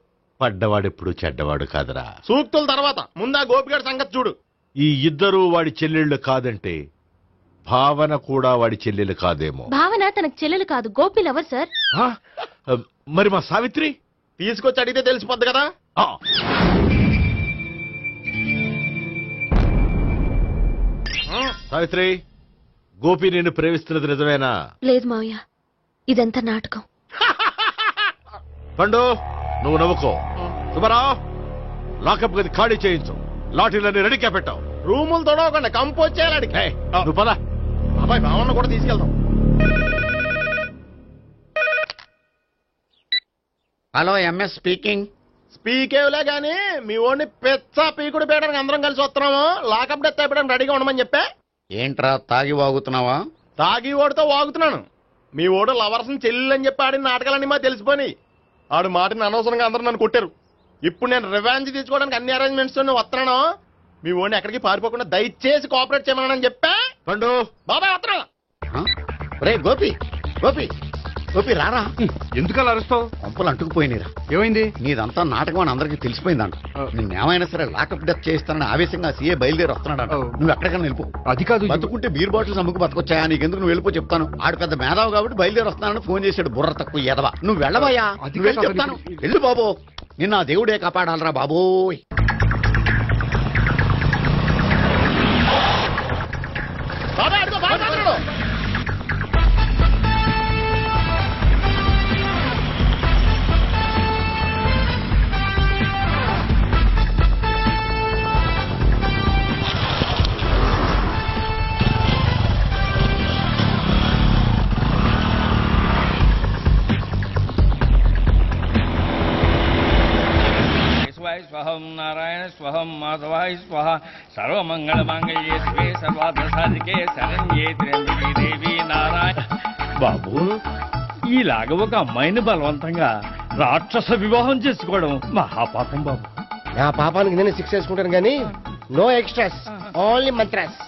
పడ్డవాడెప్పుడు చెడ్డవాడు కాదురా. సూక్తుల తర్వాత ముందు ఆ గోపిగాడి సంగతి చూడు. ఈ ఇద్దరు వాడి చెల్లెళ్ళు కాదంటే భావన కూడా వాడి చెల్లెలు కాదేమో. భావన తనకు చెల్లెలు కాదు, గోపి లవర్ సార్. మరి మా సావిత్రి తీసుకొచ్చి అడిగితే తెలిసిపోద్ది కదా. సావిత్రి, గోపి నేను ప్రేమిస్తున్నది నిజమేనా? లేదు మావయ్య, ఇదంతా నాటకం. పండు నువ్వు నవ్వుకో. సుబ్బారావు లాకప్ గది ఖాళీ చేయించు. లాఠీలన్నీ రెడీగా పెట్టావు. రూములు తొడవకుండా కంపోజ్ చేయాలి. నువ్వు పద. అబ్బాయి భావన కూడా తీసుకెళ్తాం. Hello MS speaking. స్పీకేవ్లే గానీ మీ ఓడిని పెచ్చ పీకుడు పేయడానికి అందరం కలిసి వస్తున్నాము. లాకప్ డెత్ అయిపోయడానికి రెడీగా ఉండమని చెప్పా. ఏంట్రా తాగి వాగుతున్నావా? తాగి ఓడితో వాగుతున్నాను. మీ ఓడు లవర్స్ చెల్లెలు అని చెప్పి ఆడిన నాటకాలన్నీ మా తెలిసిపోయి ఆడు మాటని అనవసరంగా అందరూ నన్ను కొట్టారు. ఇప్పుడు నేను రివెంజ్ తీసుకోవడానికి అన్ని అరేంజ్మెంట్స్ వస్తున్నాను. మీ ఓడిని ఎక్కడికి పారిపోకుండా దయచేసి కోఆపరేట్ చేయమని చెప్పా. పండు బాబాయ్ వస్తున్నా. రే గోపి, గోపి గోపి రారా. ఎందుకలా అరుస్తావు? పంపులు అంటుకుపోయినరా. ఏమైంది? నీదంతా నాటకం అని అందరికీ తెలిసిపోయిందంట. నిన్నేమైనా సరే లాకప్ డెత్ చేస్తానని ఆవేశంగా సీఏ బయలుదేరి వస్తున్నాడు. నువ్వు ఎక్కడికైనా వెళ్ళిపో. అది కాదు, బతుకుంటే బీర్ బాటిల్స్ అమ్ముకు బతకొచ్చాయా? నీకెందుకు, నువ్వు వెళ్ళిపో చెప్తాను. ఆడు పెద్ద మేధావు కాబట్టి బయలుదేరి వస్తానని ఫోన్ చేశాడు. బుర్ర తక్కువ ఎదవా. నువ్వు వెళ్ళవయ్యా, చెప్తాను. వెళ్ళు బాబో, నిన్న ఆ దేవుడే కాపాడాలరా బాబోయ్. స్వహం నారాయణ స్వహం మాధవాయ స్వహ సర్వమంగళ మాంగళ్యే శివే సర్వార్థ సాధికే శరణ్యే త్ర్యంబకే దేవి నారాయణ. బాబు, ఇలాగ ఒక అమ్మాయిని బలవంతంగా రాక్షస వివాహం చేసుకోవడం మహాపాపం బాబు. నా పాపానికి నేను శిక్ష చేసుకుంటాను కానీ నో ఎక్స్ట్రాస్, ఓన్లీ మంత్రాస్.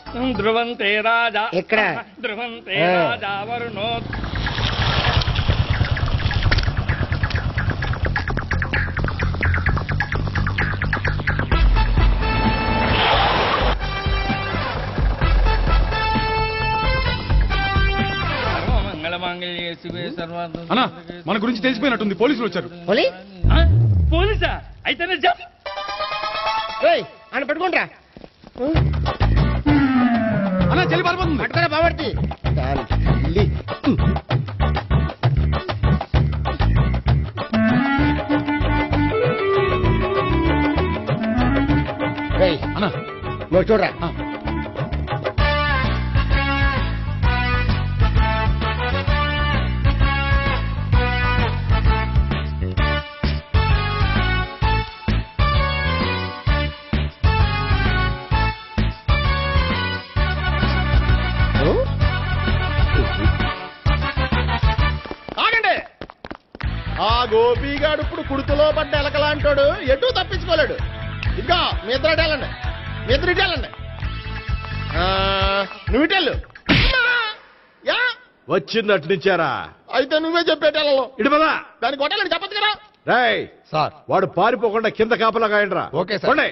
ధ్రువంతే రాజా ఎక్కడ? ధ్రువంతే రాజా వరుణో. అన్నా, మన గురించి తెలిసిపోయినట్టుంది. పోలీసులు వచ్చారు. పోలీసా? అయితేనే ఆయన పట్టుకుంటా. అన్నా చెల్లి పారిపోతుంది. పట్టుకురా బాబర్తి. అన్నా నువ్వు చూడరా. ఆ గోపిగాడు ఇప్పుడు కుడుతులో పడ్డ ఎలకలాంటాడు. ఎటు తప్పించుకోలేడు. ఇంకా మీ ఇద్దరు వెళ్ళండి, మీ ఇద్దరు ఇటు వెళ్ళండి. నువ్వు ఇటెళ్ళు. వచ్చిందటు నుంచారా? అయితే నువ్వే చెప్పేటెళ్ళలో ఇటు పదా. దాన్ని కొట్టాలని చెప్పచ్చు కదా. రాయ్ సార్, వాడు పారిపోకుండా కింద కాపలా కాయండిరా. Okay sir.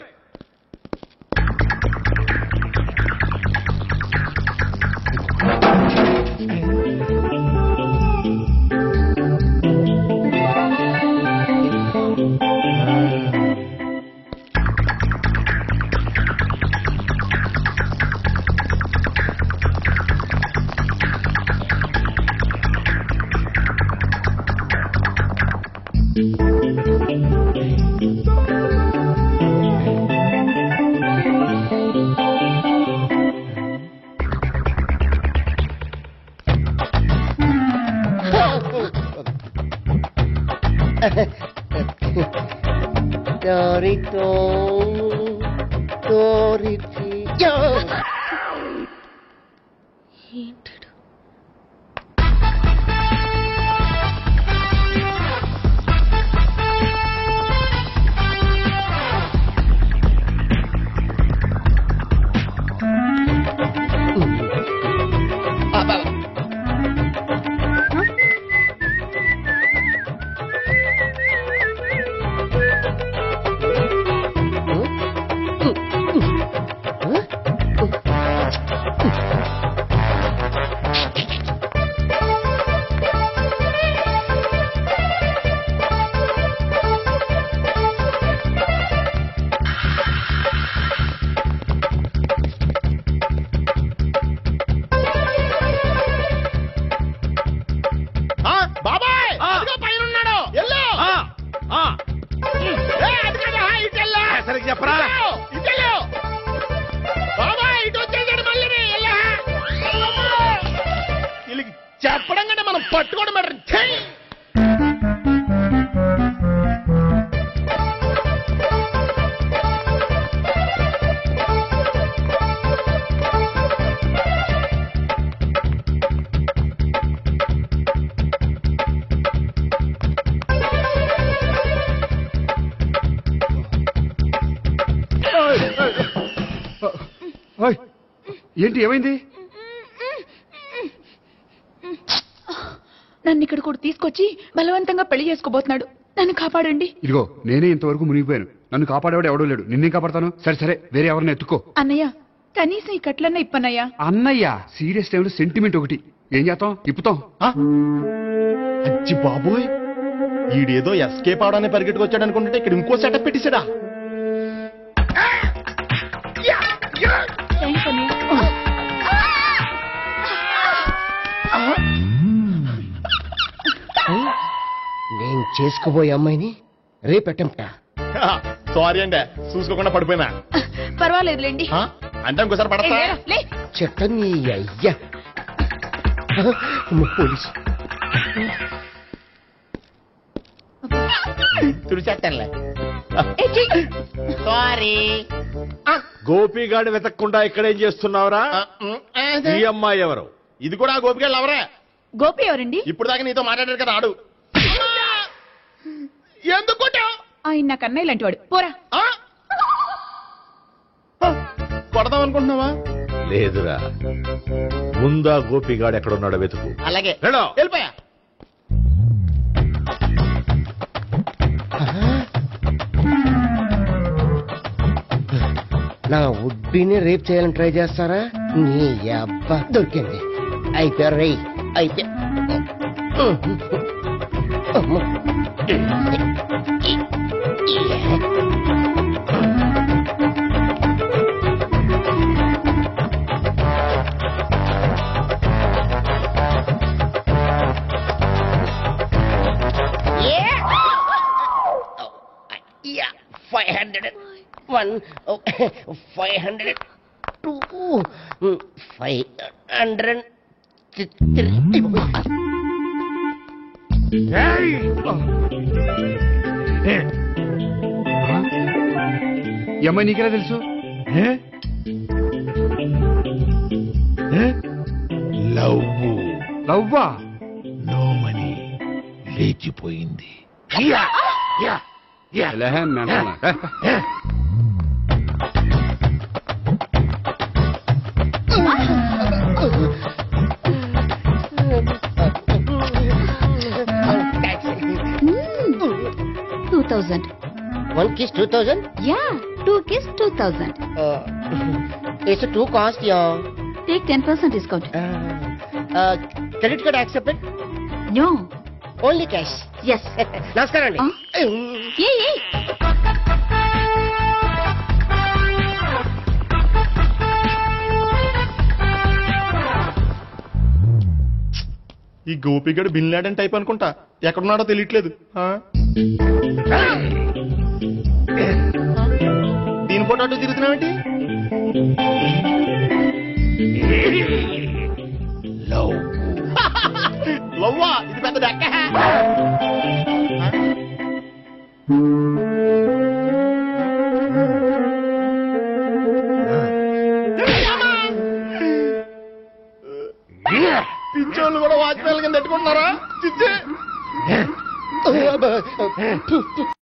చెప్పడం కంటే మనం పట్టుకోవడం బెటర్. ఏంటి ఏమైంది? నన్ను ఇక్కడ కూడా తీసుకొచ్చి బలవంతంగా పెళ్లి చేసుకోబోతున్నాడు. నన్ను కాపాడండి. ఇదిగో నేనే ఇంతవరకు మునిగిపోయాను. నన్ను కాపాడేవాడు ఎవడో లేడు. నిన్నే కాపాడతాను. సరే సరే వేరే ఎవరిని ఎత్తుకో. అన్నయ్య కనీసం ఈ కట్లన్నా ఇప్పన్నయ్యా. అన్నయ్య సీరియస్ టైంలో సెంటిమెంట్ ఒకటి. ఏం చేస్తాం? ఇప్పుతాం. అచ్చి బాబోయ్, ఈడేదో ఎస్కేప్ అవడానికి పరిగెట్టుకొచ్చాడు అనుకుంటే ఇక్కడ ఇంకో సెటప్ పెట్టేశాడా? నేను చేసుకోబోయే అమ్మాయిని రేపెట్టంట. సారీ అండి, చూసుకోకుండా పడిపోయినా. పర్వాలేదులేండి. అంటే ఇంకోసారి పడతా. చెట్టని అయ్యా పోలీసు తుడిచేస్తానులే. సారీ. గోపిగాడు వెతక్కుండా ఇక్కడేం చేస్తున్నావురా? ఈ అమ్మాయి ఎవరు? ఇది కూడా గోపిగాడు ఎవరా? గోపి ఎవరండి? ఇప్పుడు దాకా నీతో మాట్లాడారు కదా ఆడు. ఎందుకు ఆయన నాకు అన్నయ్య లాంటి వాడు. పోరా. కొడదాం అనుకుంటున్నావా? లేదురా, ముందా గోపిగాడు ఎక్కడున్నాడో వెతుకు. అలాగే వెళ్ళిపోయా. నా ఉడ్బీని రేప్ చేయాలని ట్రై చేస్తారా? నీ అబ్బా దొరికింది. అయిపోయారు రై అయిపోయా. ఈ అమ్మాయి నీకెలా తెలుసు? లవ్వా? నోమని లేచిపోయింది. One kiss 2000? Yeah, 2 kiss 2000. It's a 2 cost, yeah. Take 10% discount. Credit card accepted? No. Only cash? Yes. నమస్కారం అండి. ఈ గోపిగడు బిన్ లాడెన్ టైప్ అనుకుంటా. ఎక్కడున్నాడో తెలియట్లేదు. దీని ఫోటో అటు తిరుగుతున్నావేంటి? లవ్వా? ఇది పెద్ద డెక్క. పిచ్చోళ్ళు కూడా వాచ్మెన్ కింద పెట్టుకుంటున్నారా చిచ్చే